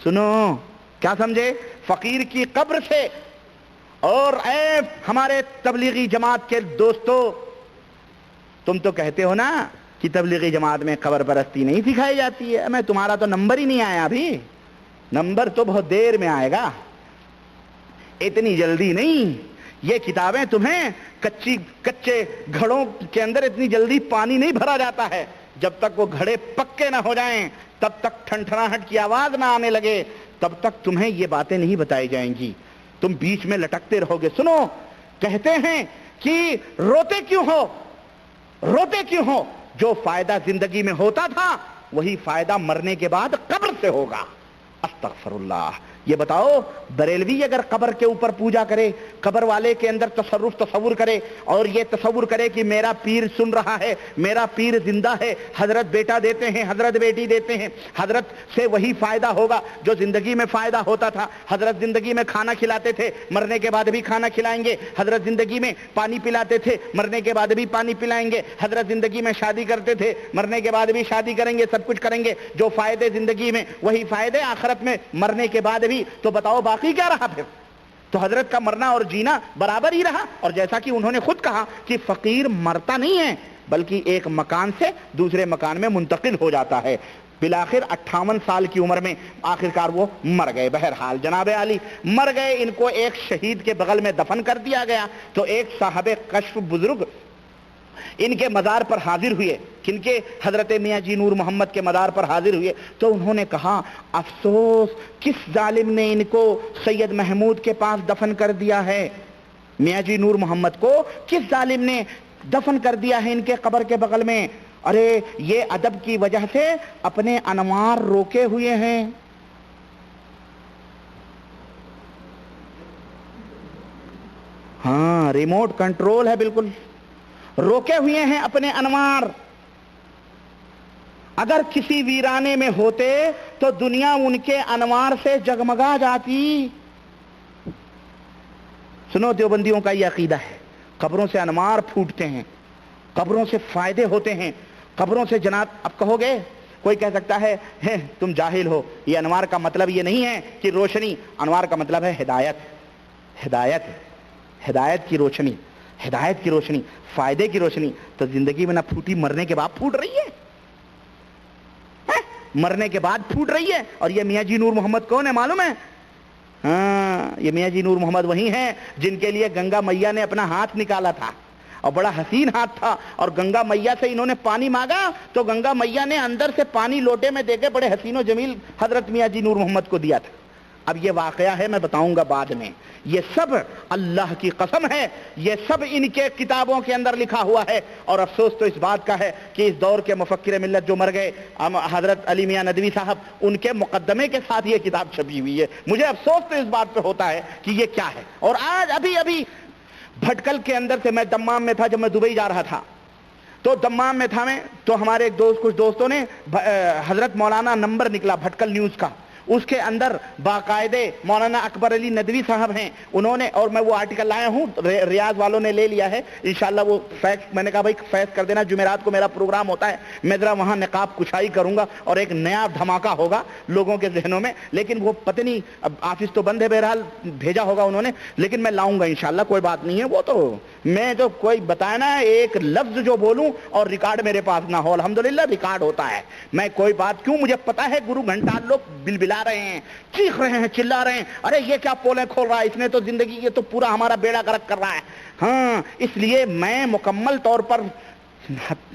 سنو کیا سمجھے؟ فقیر کی قبر سے. اور اے ہمارے تبلیغی جماعت کے دوستو، تم تو کہتے ہو نا کہ تبلیغی جماعت میں قبر پرستی نہیں سکھائی جاتی ہے. میں تمہارا تو نمبر ہی نہیں آیا ابھی، نمبر تو بہت دیر میں آئے گا، اتنی جلدی نہیں. یہ کتابیں تمہیں کچے گھڑوں کے اندر اتنی جلدی پانی نہیں بھرا جاتا ہے. جب تک وہ گھڑے پکے نہ ہو جائیں، تب تک ٹھنٹھناہٹ کی آواز نہ آنے لگے، تب تک تمہیں یہ باتیں نہیں بتائی جائیں گی. تم بیچ میں لٹکتے رہو گے. سنو، کہتے ہیں کہ روتے کیوں ہو؟ جو فائدہ زندگی میں ہوتا تھا وہی فائدہ مرنے کے بعد قبر سے ہوگا. استغفر اللہ. یہ بتاؤ، بریلوی اگر قبر کے اوپر پوجا کرے، قبر والے کے اندر تصور کرے اور یہ تصور کرے کہ میرا پیر سن رہا ہے، میرا پیر زندہ ہے، حضرت بیٹا دیتے ہیں، حضرت بیٹی دیتے ہیں، حضرت سے وہی فائدہ ہوگا جو زندگی میں فائدہ ہوتا تھا. حضرت زندگی میں کھانا کھلاتے تھے، مرنے کے بعد بھی کھانا کھلائیں گے. حضرت زندگی میں پانی پلاتے تھے، مرنے کے بعد بھی پانی پلائیں گے. حضرت زندگی میں شادی کرتے تھے، مرنے کے بعد بھی شادی کریں گے، سب کچھ کریں گے. جو فائدے زندگی میں وہی فائدے آخرت میں، مرنے کے بعد بھی. تو بتاؤ باقی کیا رہا پھر؟ تو حضرت کا مرنا اور جینا برابر ہی رہا. اور جیسا کہ انہوں نے خود کہا کہ فقیر مرتا نہیں ہے بلکہ ایک مکان سے دوسرے مکان میں منتقل ہو جاتا ہے. بالآخر 58 سال کی عمر میں آخرکار وہ مر گئے. بہرحال جناب علی مر گئے. ان کو ایک شہید کے بغل میں دفن کر دیا گیا. تو ایک صاحب کشف بزرگ ان کے مزار پر حاضر ہوئے. کن کے؟ حضرت میاں جی نور محمد کے مزار پر حاضر ہوئے. تو انہوں نے کہا افسوس کس ظالم نے ان کو سید محمود کے پاس دفن کر دیا ہے. میاں جی نور محمد کو کس ظالم نے دفن کر دیا ہے ان کے قبر کے بغل میں. ارے یہ ادب کی وجہ سے اپنے انوار روکے ہوئے ہیں. ہاں ریموٹ کنٹرول ہے، بالکل روکے ہوئے ہیں اپنے انوار. اگر کسی ویرانے میں ہوتے تو دنیا ان کے انوار سے جگمگا جاتی. سنو، دیوبندیوں کا یہ عقیدہ ہے، قبروں سے انوار پھوٹتے ہیں، قبروں سے فائدے ہوتے ہیں، قبروں سے جناب. اب کہو گے، کوئی کہہ سکتا ہے تم جاہل ہو، یہ انوار کا مطلب یہ نہیں ہے کہ روشنی. انوار کا مطلب ہے ہدایت کی روشنی، ہدایت کی روشنی، فائدے کی روشنی. تو زندگی میں نہ پھوٹی، مرنے کے بعد پھوٹ رہی ہے، مرنے کے بعد پھوٹ رہی ہے. اور یہ میاں جی نور محمد کون ہے معلوم ہے؟ ہاں، یہ میاں جی نور محمد وہی ہیں جن کے لیے گنگا میاں نے اپنا ہاتھ نکالا تھا، اور بڑا حسین ہاتھ تھا. اور گنگا میاں سے انہوں نے پانی مانگا تو گنگا میاں نے اندر سے پانی لوٹے میں دے کے بڑے حسین و جمیل حضرت میاں جی نور محمد کو دیا تھا. اب یہ واقعہ ہے، میں بتاؤں گا بعد میں. یہ سب اللہ کی قسم ہے، یہ سب ان کے کتابوں کے اندر لکھا ہوا ہے. اور افسوس تو اس بات کا ہے کہ اس دور کے مفکر ملت جو مر گئے، حضرت علی میاں ندوی صاحب، ان کے مقدمے کے ساتھ یہ کتاب چھپی ہوئی ہے. مجھے افسوس تو اس بات پہ ہوتا ہے کہ یہ کیا ہے. اور آج ابھی بھٹکل کے اندر سے، میں دمام میں تھا جب میں دبئی جا رہا تھا، تو دمام میں تھا میں، تو ہمارے کچھ دوستوں نے حضرت مولانا نمبر نکلا بھٹکل نیوز کا، اس کے اندر باقاعدے مولانا اکبر علی ندوی صاحب ہیں، انہوں نے، اور میں وہ آرٹیکل لایا ہوں، ریاض والوں نے لے لیا ہے انشاءاللہ، وہ فیکس میں نے کہا بھائی فیکس کر دینا، جمعرات کو میرا پروگرام ہوتا ہے، میں ذرا وہاں نقاب کشائی کروں گا اور ایک نیا دھماکہ ہوگا لوگوں کے ذہنوں میں، لیکن وہ پتہ نہیں، اب آفس تو بند ہے، بہرحال بھیجا ہوگا انہوں نے، لیکن میں لاؤں گا انشاءاللہ، کوئی بات نہیں ہے، وہ تو میں تو کوئی بتایا نا ایک لفظ جو بولوں اور ریکارڈ میرے پاس نہ ہو، الحمدللہ ریکارڈ ہوتا ہے، میں کوئی بات کیوں، مجھے پتا ہے گرو گھنٹال لوگ بلبلا رہے ہیں، چیخ رہے ہیں، چلا رہے ہیں، ارے یہ کیا پولیں کھول رہا ہے، اس نے تو زندگی، یہ تو پورا ہمارا بیڑا غرق کر رہا ہے، ہاں اس لیے میں مکمل طور پر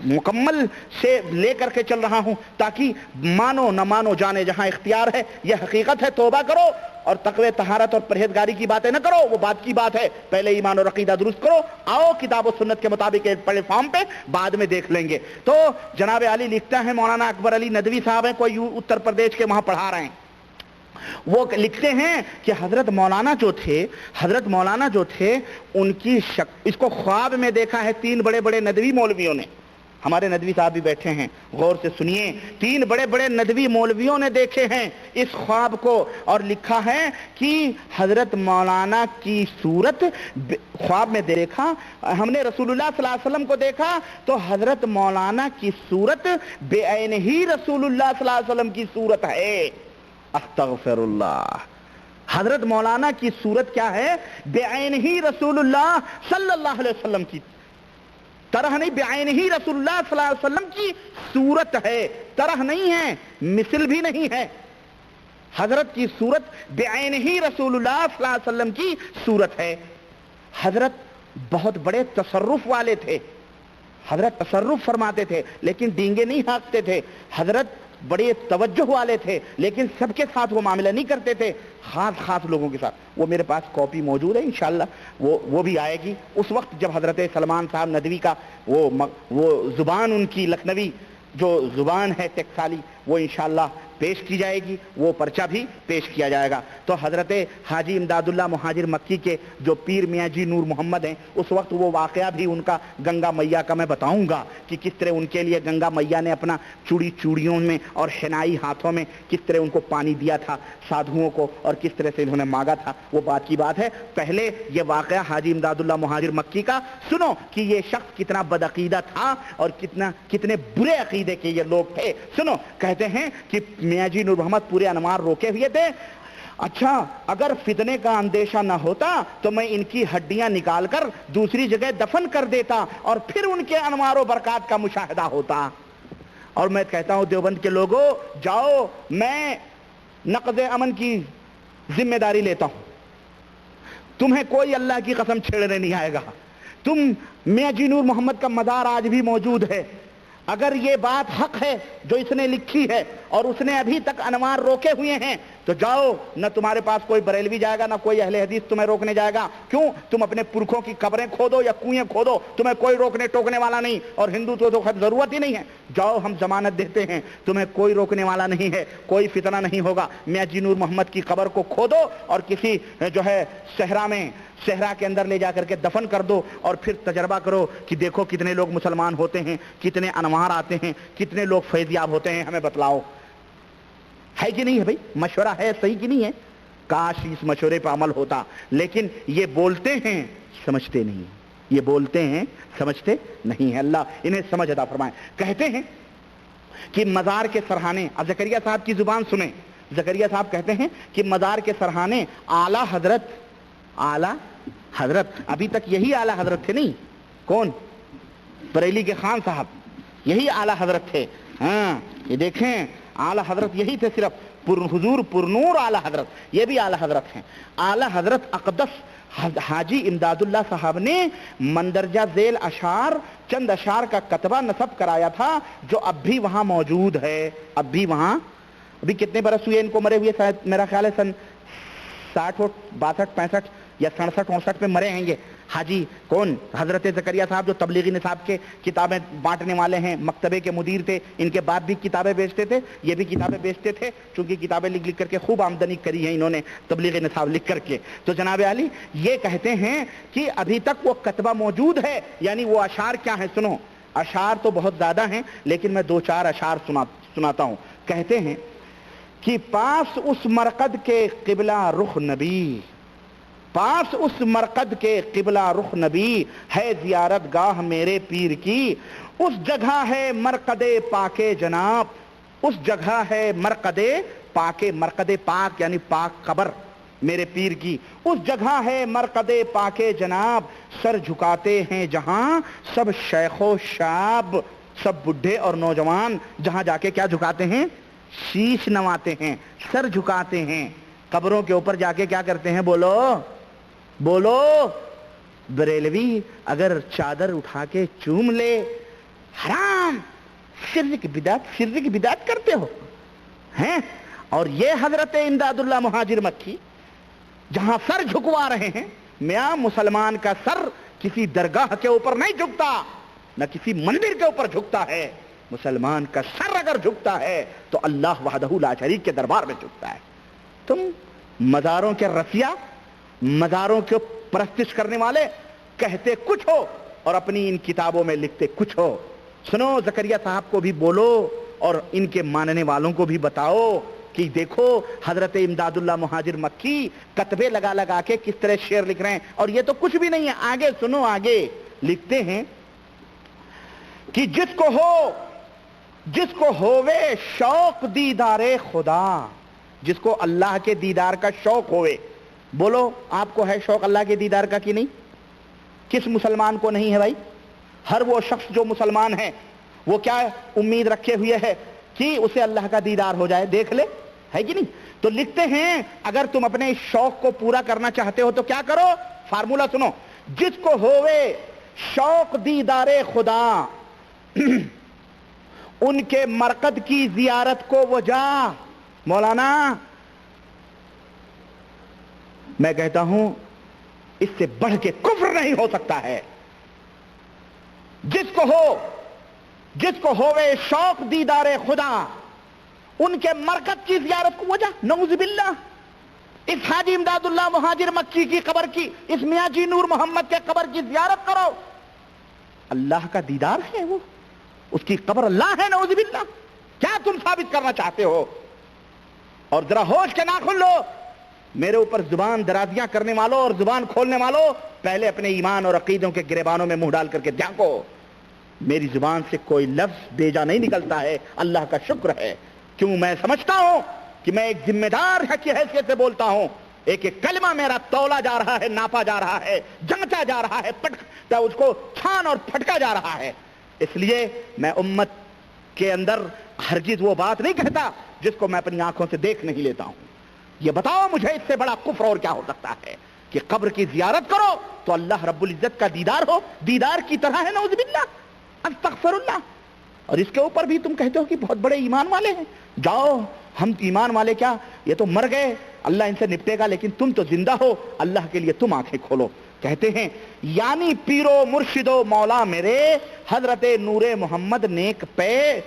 مکمل سے لے کر کے چل رہا ہوں، تاکہ مانو نہ مانو جانے جہاں اختیار ہے، یہ حقیقت ہے، توبہ کرو اور تقوی طہارت اور پرہیزگاری کی باتیں نہ کرو، وہ بات کی بات ہے، پہلے ایمان اور عقیدہ درست کرو، آؤ کتاب و سنت کے مطابق ایک پلیٹ فارم پہ بعد میں دیکھ لیں گے۔ تو جناب علی لکھتا ہے، مولانا اکبر علی ندوی صاحب ہیں، کوئی اتر پردیش کے وہاں پڑھا رہے ہیں، وہ لکھتے ہیں کہ حضرت مولانا جو تھے ان کی اس کو خواب میں دیکھا ہے 3 بڑے بڑے ندوی مولویوں نے، ہمارے ندوی صاحب بھی بیٹھے ہیں، غور سے سنیے، 3 بڑے بڑے ندوی مولویوں نے دیکھے ہیں اس خواب کو، اور لکھا ہے کہ حضرت مولانا کی صورت خواب میں دیکھا، ہم نے رسول اللہ صلی اللہ علیہ وسلم کو دیکھا تو حضرت مولانا کی صورت بے عین ہی رسول اللہ صلی اللہ علیہ وسلم کی صورت ہے، استغفر اللہ، حضرت مولانا کی صورت کیا ہے؟ بے عین ہی رسول اللہ صلی اللہ علیہ وسلم کی طرح نہیں، بے عین ہی رسول اللہ صلی اللہ علیہ وسلم کی صورت ہے، طرح نہیں ہے، مثل بھی نہیں ہے، حضرت کی صورت بے عین ہی رسول اللہ صلی اللہ علیہ وسلم کی صورت ہے۔ حضرت بہت بڑے تصرف والے تھے، حضرت تصرف فرماتے تھے لیکن ڈینگے نہیں ہانکتے تھے، حضرت بڑے توجہ والے تھے لیکن سب کے ساتھ وہ معاملہ نہیں کرتے تھے، خاص لوگوں کے ساتھ۔ وہ میرے پاس کاپی موجود ہے، انشاءاللہ وہ بھی آئے گی اس وقت جب حضرت سلمان صاحب ندوی کا وہ زبان ان کی لکھنوی جو زبان ہے ٹکسالی، وہ انشاءاللہ پیش کی جائے گی، وہ پرچہ بھی پیش کیا جائے گا۔ تو حضرت حاجی امداد اللہ مہاجر مکی کے جو پیر میاں جی نور محمد ہیں، اس وقت وہ واقعہ بھی ان کا گنگا میاں کا میں بتاؤں گا کہ کس طرح ان کے لیے گنگا میاں نے اپنا چوڑیوں میں اور حنائی ہاتھوں میں کس طرح ان کو پانی دیا تھا سادھوؤں کو، اور کس طرح سے انہوں نے مانگا تھا، وہ بات کی بات ہے۔ پہلے یہ واقعہ حاجی امداد اللہ مہاجر مکی کا سنو کہ یہ شخص کتنا بدعقیدہ تھا اور کتنے برے عقیدے کے یہ لوگ تھے۔ سنو، کہتے ہیں کہ میاں جی نور محمد پورے انوار روکے ہوئے تھے، اچھا اگر فتنے کا اندیشہ نہ ہوتا تو میں ان کی ہڈیاں نکال کر دوسری جگہ دفن کر دیتا اور پھر ان کے انوار و برکات کا مشاہدہ ہوتا۔ اور میں کہتا ہوں دیوبند کے لوگوں، جاؤ، میں نقض امن کی ذمہ داری لیتا ہوں، تمہیں کوئی اللہ کی قسم چھیڑنے نہیں آئے گا، میاں جی نور محمد کا مزار آج بھی موجود ہے، اگر یہ بات حق ہے جو اس نے لکھی ہے اور اس نے ابھی تک انوار روکے ہوئے ہیں تو جاؤ، نہ تمہارے پاس کوئی بریلوی جائے گا نہ کوئی اہل حدیث تمہیں روکنے جائے گا، کیوں؟ تم اپنے پرکھوں کی قبریں کھودو یا کنویں کھودو، تمہیں کوئی روکنے ٹوکنے والا نہیں، اور ہندو تو خیر ضرورت ہی نہیں ہے، جاؤ ہم ضمانت دیتے ہیں، تمہیں کوئی روکنے والا نہیں ہے، کوئی فتنہ نہیں ہوگا، میاں جی نور محمد کی قبر کو کھودو اور کسی جو ہے صحرا کے اندر لے جا کر کے دفن کر دو، اور پھر تجربہ کرو کہ دیکھو کتنے لوگ مسلمان ہوتے ہیں، کتنے انوار آتے ہیں، کتنے لوگ فیض یاب ہوتے ہیں، ہمیں بتلاؤ، ہے کہ نہیں ہے بھائی؟ مشورہ ہے، صحیح کہ نہیں ہے؟ کاش اس مشورے پہ عمل ہوتا، لیکن یہ بولتے ہیں سمجھتے نہیں، یہ بولتے ہیں سمجھتے نہیں ہیں، اللہ انہیں سمجھ عطا فرمائے۔ کہتے ہیں کہ مزار کے سرہانے، اب زکریا صاحب کی زبان سنیں، زکریا صاحب کہتے ہیں کہ مزار کے سرہانے اعلیٰ حضرت ابھی تک یہی اعلیٰ حضرت تھے، نہیں کون؟ بریلی کے خان صاحب یہی اعلیٰ حضرت تھے، ہاں یہ دیکھیں اعلیٰ حضرت یہی تھے، صرف حضور پرنور اعلیٰ حضرت، یہ بھی اعلیٰ حضرت ہیں۔ اعلیٰ حضرت اقدس حاجی امداد اللہ صاحب نے مندرجہ ذیل اشعار، چند اشعار کا کتبہ نصب کرایا تھا جو اب بھی وہاں موجود ہے، ابھی کتنے برس ہوئے ان کو مرے ہوئے؟ شاید میرا خیال ہے سن 60 62 65 یا 67 68 میں مرے ہیں گے حاجی کون؟ حضرت زکریا صاحب جو تبلیغی نصاب کے کتابیں بانٹنے والے ہیں، مکتبے کے مدیر تھے، ان کے بعد بھی کتابیں بیچتے تھے، یہ بھی کتابیں بیچتے تھے، چونکہ کتابیں لکھ کر کے خوب آمدنی کری ہے انہوں نے تبلیغی نصاب لکھ کر کے۔ تو جناب علی یہ کہتے ہیں کہ ابھی تک وہ کتبہ موجود ہے، یعنی وہ اشعار کیا ہیں؟ سنو، اشعار تو بہت زیادہ ہیں لیکن میں 2 4 اشعار سناتا ہوں۔ کہتے ہیں کہ پاس اس مرقد کے قبلہ رخ نبی، پاس اس مرقد کے قبلہ رخ نبی، ہے زیارت گاہ میرے پیر کی، اس جگہ ہے مرقد پاک جناب، اس جگہ ہے مرقد پاک، مرقد پاک یعنی پاک قبر میرے پیر کی، اس جگہ ہے مرقد پاک جناب، سر جھکاتے ہیں جہاں سب شیخ و شاب، سب بڈھے اور نوجوان جہاں جا کے کیا جھکاتے ہیں؟ شیش نواتے ہیں، سر جھکاتے ہیں۔ قبروں کے اوپر جا کے کیا کرتے ہیں؟ بولو بولو۔ بریلوی اگر چادر اٹھا کے چوم لے، حرام، شرک بدعت کرتے ہو ہیں؟ اور یہ حضرت امداد اللہ مہاجر مکی جہاں سر جھکوا رہے ہیں، میاں مسلمان کا سر کسی درگاہ کے اوپر نہیں جھکتا، نہ کسی مندر کے اوپر جھکتا ہے، مسلمان کا سر اگر جھکتا ہے تو اللہ وحدہ لا شریک کے دربار میں جھکتا ہے۔ تم مزاروں کے رسیا، مزاروں کے پرستش کرنے والے کہتے کچھ ہو اور اپنی ان کتابوں میں لکھتے کچھ ہو۔ سنو، زکریا صاحب کو بھی بولو اور ان کے ماننے والوں کو بھی بتاؤ کہ دیکھو حضرت امداد اللہ مہاجر مکی کتبے لگا لگا کے کس طرح شعر لکھ رہے ہیں، اور یہ تو کچھ بھی نہیں ہے۔ آگے سنو، آگے لکھتے ہیں کہ جس کو ہووے شوق دیدار خدا، جس کو اللہ کے دیدار کا شوق ہوئے۔ بولو، آپ کو ہے شوق اللہ کے دیدار کا کہ نہیں؟ کس مسلمان کو نہیں ہے بھائی؟ ہر وہ شخص جو مسلمان ہے وہ کیا امید رکھے ہوئے ہے کہ اسے اللہ کا دیدار ہو جائے، دیکھ لے، ہے کہ نہیں؟ تو لکھتے ہیں اگر تم اپنے اس شوق کو پورا کرنا چاہتے ہو تو کیا کرو؟ فارمولا سنو، جس کو ہوئے شوق دیدار خدا ان کے مرقد کی زیارت کو وہ جا۔ مولانا میں کہتا ہوں اس سے بڑھ کے کفر نہیں ہو سکتا ہے۔ جس کو ہوئے شوق دیدار خدا ان کے مرقد کی زیارت کو وہ جا۔ نعوذ باللہ، اس حاجی امداد اللہ مہاجر مکی کی قبر کی، اس میاں جی نور محمد کے قبر کی زیارت کرو۔ اللہ کا دیدار ہے وہ، اس کی قبر اللہ ہے، نعوذ باللہ۔ کیا تم ثابت کرنا چاہتے ہو؟ اور ذرا ہوش کے ناخن لو، میرے اوپر زبان درازیاں کرنے والوں اور زبان کھولنے والوں، پہلے اپنے ایمان اور عقیدوں کے گریبانوں میں منہ ڈال کر کے دیکھو۔ میری زبان سے کوئی لفظ بیجا نہیں نکلتا ہے، اللہ کا شکر ہے۔ کیوں؟ میں سمجھتا ہوں کہ میں ایک ذمہ دار کی حیثیت سے بولتا ہوں۔ ایک ایک کلمہ میرا تولا جا رہا ہے، ناپا جا رہا ہے، جانچا جا رہا ہے، اس کو چھان اور پھٹکا جا رہا ہے۔ اس لیے میں امت کے اندر ہرگز وہ بات نہیں کہتا جس کو میں اپنی آنکھوں سے دیکھ نہیں لیتا ہوں۔ یہ بتاؤ مجھے اس سے بڑا کفر اور کیا ہو سکتا ہے کہ قبر کی زیارت کرو تو اللہ رب العزت کا دیدار ہو، دیدار کی طرح ہے، نعوذ باللہ، استغفر اللہ۔ اور اس کے اوپر بھی تم کہتے ہو کہ بہت بڑے ایمان والے ہیں۔ جاؤ، ہم ایمان والے کیا، یہ تو مر گئے، اللہ ان سے نپٹے گا، لیکن تم تو زندہ ہو، اللہ کے لیے تم آنکھیں کھولو۔ کہتے ہیں یعنی پیرو مرشدو مولا میرے حضرت نور محمد نیک پہ،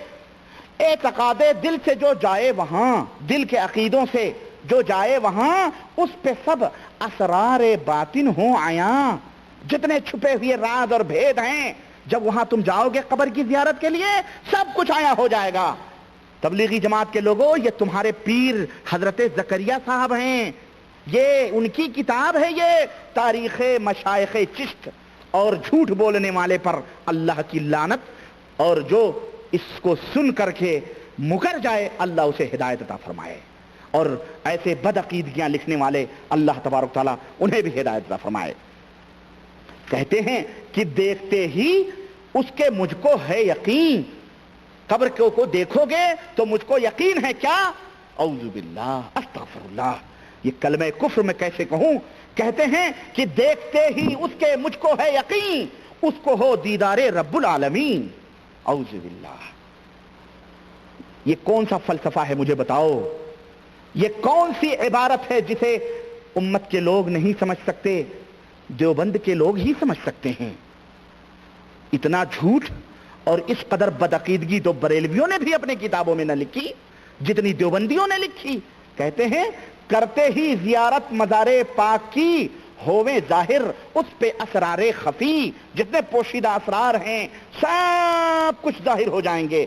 اعتقاد دل سے جو جائے وہاں، دل کے عقیدوں سے جو جائے وہاں، اس پہ سب اسرار باطن ہوں عیاں، جتنے چھپے ہوئے راز اور بھید ہیں، جب وہاں تم جاؤ گے قبر کی زیارت کے لیے سب کچھ عیاں ہو جائے گا۔ تبلیغی جماعت کے لوگوں، یہ تمہارے پیر حضرت زکریہ صاحب ہیں، یہ ان کی کتاب ہے، یہ تاریخ مشائخ چشت، اور جھوٹ بولنے والے پر اللہ کی لعنت، اور جو اس کو سن کر کے مکر جائے اللہ اسے ہدایت عطا فرمائے، اور ایسے بدعقیدگیاں لکھنے والے اللہ تبارک تعالیٰ انہیں بھی ہدایت عطا فرمائے۔ کہتے ہیں کہ دیکھتے ہی اس کے مجھ کو ہے یقین، قبر کو دیکھو گے تو مجھ کو یقین ہے کیا؟ اعوذ باللہ، استغفر اللہ، یہ کلمہ کفر میں کیسے کہوں؟ کہتے ہیں کہ دیکھتے ہی اس کے مجھ کو ہے یقین، اس کو ہو دیدار رب العالمین۔ اعوذ باللہ، یہ کون سا فلسفہ ہے مجھے بتاؤ؟ یہ کون سی عبارت ہے جسے امت کے لوگ نہیں سمجھ سکتے، دیوبند کے لوگ ہی سمجھ سکتے ہیں؟ اتنا جھوٹ اور اس قدر بدعقیدگی تو بریلویوں نے بھی اپنے کتابوں میں نہ لکھی جتنی دیوبندیوں نے لکھی۔ کہتے ہیں کرتے ہی زیارت مزار پاک کی، ہوویں ظاہر اس پہ اسرار خفی، جتنے پوشیدہ اسرار ہیں سب کچھ ظاہر ہو جائیں گے۔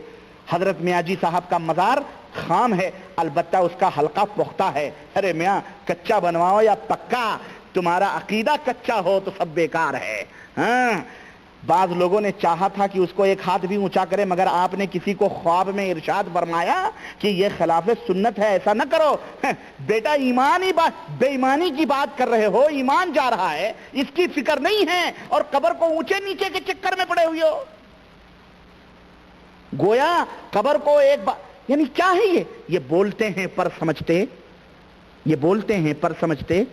حضرت میاں جی صاحب کا مزار خام ہے، البتہ اس کا حلقہ پختہ ہے۔ ارے میاں کچا بنواؤ یا پکا، تمہارا عقیدہ کچا ہو تو سب بیکار ہے۔ ہاں بعض لوگوں نے چاہا تھا کہ اس کو ایک ہاتھ بھی اونچا کرے، مگر آپ نے کسی کو خواب میں ارشاد فرمایا کہ یہ خلاف سنت ہے، ایسا نہ کرو۔ بیٹا بے ایمانی کی بات کر رہے ہو، ایمان جا رہا ہے، اس کی فکر نہیں ہے، اور قبر کو اونچے نیچے کے چکر میں پڑے ہوئے ہو۔ گویا قبر کو یعنی کیا ہے یہ بولتے ہیں پر سمجھتے، یہ بولتے ہیں پر سمجھتے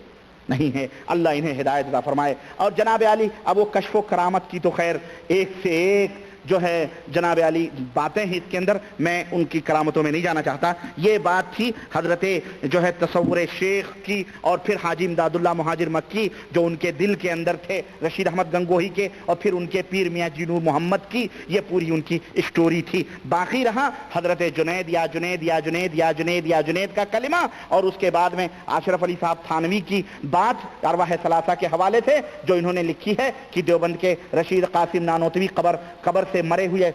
نہیں ہے۔ اللہ انہیں ہدایت عطا فرمائے۔ اور جناب علی اب وہ کشف و کرامت کی تو خیر ایک سے ایک جو ہے جناب علی باتیں ہیں اس کے اندر، میں ان کی کرامتوں میں نہیں جانا چاہتا۔ یہ بات تھی حضرت جو ہے تصور شیخ کی، اور پھر حاجی امداد اللہ مہاجر مکی جو ان کے دل کے اندر تھے رشید احمد گنگوہی کے، اور پھر ان کے پیر میاں جی نور محمد کی، یہ پوری ان کی اسٹوری تھی۔ باقی رہا حضرت جنید یا جنید یا جنید یا جنید یا جنید کا کلمہ، اور اس کے بعد میں اشرف علی صاحب تھانوی کی بات ارواح ثلاثہ کے حوالے سے جو انہوں نے لکھی ہے کہ دیوبند کے رشید قاسم نانوتوی قبر سے مرے ہوئے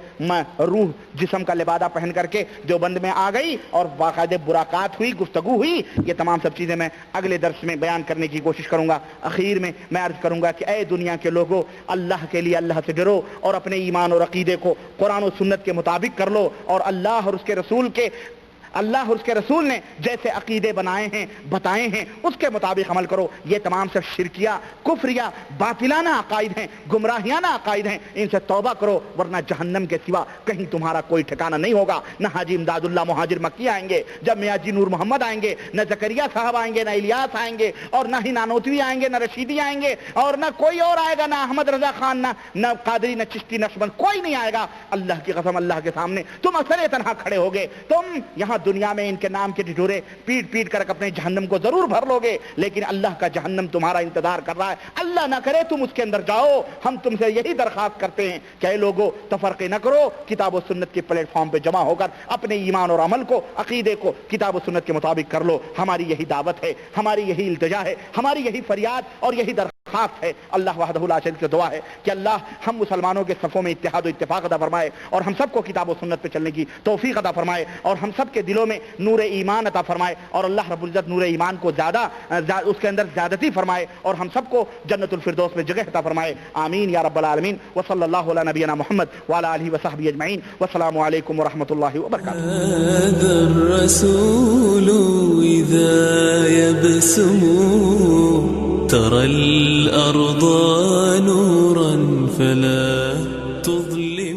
روح جسم کا لبادہ پہن کر کے دیوبند میں آ گئی، اور باقاعدہ براقات ہوئی، گفتگو ہوئی۔ یہ تمام سب چیزیں میں اگلے درس میں بیان کرنے کی کوشش کروں گا۔ اخیر میں میں عرض کروں گا کہ اے دنیا کے لوگوں، اللہ کے لیے اللہ سے ڈرو، اور اپنے ایمان اور عقیدے کو قرآن و سنت کے مطابق کر لو، اور اللہ اور اس کے رسول نے جیسے عقیدے بنائے ہیں بتائے ہیں اس کے مطابق عمل کرو۔ یہ تمام سب شرکیہ کفریہ باطلانہ عقائد ہیں، گمراہیانہ عقائد ہیں، ان سے توبہ کرو، ورنہ جہنم کے سوا کہیں تمہارا کوئی ٹھکانہ نہیں ہوگا۔ نہ حاجی امداد اللہ مہاجر مکی آئیں گے، جب میاں جی نور محمد آئیں گے، نہ زکریا صاحب آئیں گے، نہ الیاس آئیں گے، اور نہ ہی نانوتوی آئیں گے، نہ رشیدی آئیں گے، اور نہ کوئی اور آئے گا، نہ احمد رضا خان، نہ قادری، نہ چشتی، نقشبند، کوئی نہیں آئے گا۔ اللہ کی قسم اللہ کے سامنے تم اکثر تنہا کھڑے ہوگے۔ تم یہاں دنیا میں ان کے نام کے ڈھڈورے پیٹ کر اپنے جہنم کو ضرور بھر لوگے، لیکن اللہ کا جہنم تمہارا انتظار کر رہا ہے۔ اللہ نہ کرے تم اس کے اندر جاؤ۔ ہم تم سے یہی درخواست کرتے ہیں کہ اے لوگو تفرقے نہ کرو، کتاب و سنت کے پلیٹ فارم پہ جمع ہو کر اپنے ایمان اور عمل کو، عقیدے کو کتاب و سنت کے مطابق کر لو۔ ہماری یہی دعوت ہے، ہماری یہی التجا ہے، ہماری یہی فریاد اور یہی درخواست ہے۔ اللہ وحدہ لا شریک سے دعا ہے کہ اللہ ہم مسلمانوں کے صفوں میں اتحاد و اتفاق عطا فرمائے، اور ہم سب کو کتاب و سنت پہ چلنے کی توفیق عطا فرمائے، اور ہم سب کے دلوں میں نور ایمان عطا فرمائے، اور اللہ رب العزت نور ایمان کو اس کے اندر زیادتی فرمائے، اور ہم سب کو جنت الفردوس میں جگہ عطا فرمائے۔ آمین یا رب العالمین۔ وصلی اللہ علی نبینا محمد وعلی آلہ وصحبہ اجمعین، والسلام علیکم ورحمۃ اللہ وبرکاتہ۔ هذا الرسول إذا يبسم ترى الأرض نورا فلا تظلم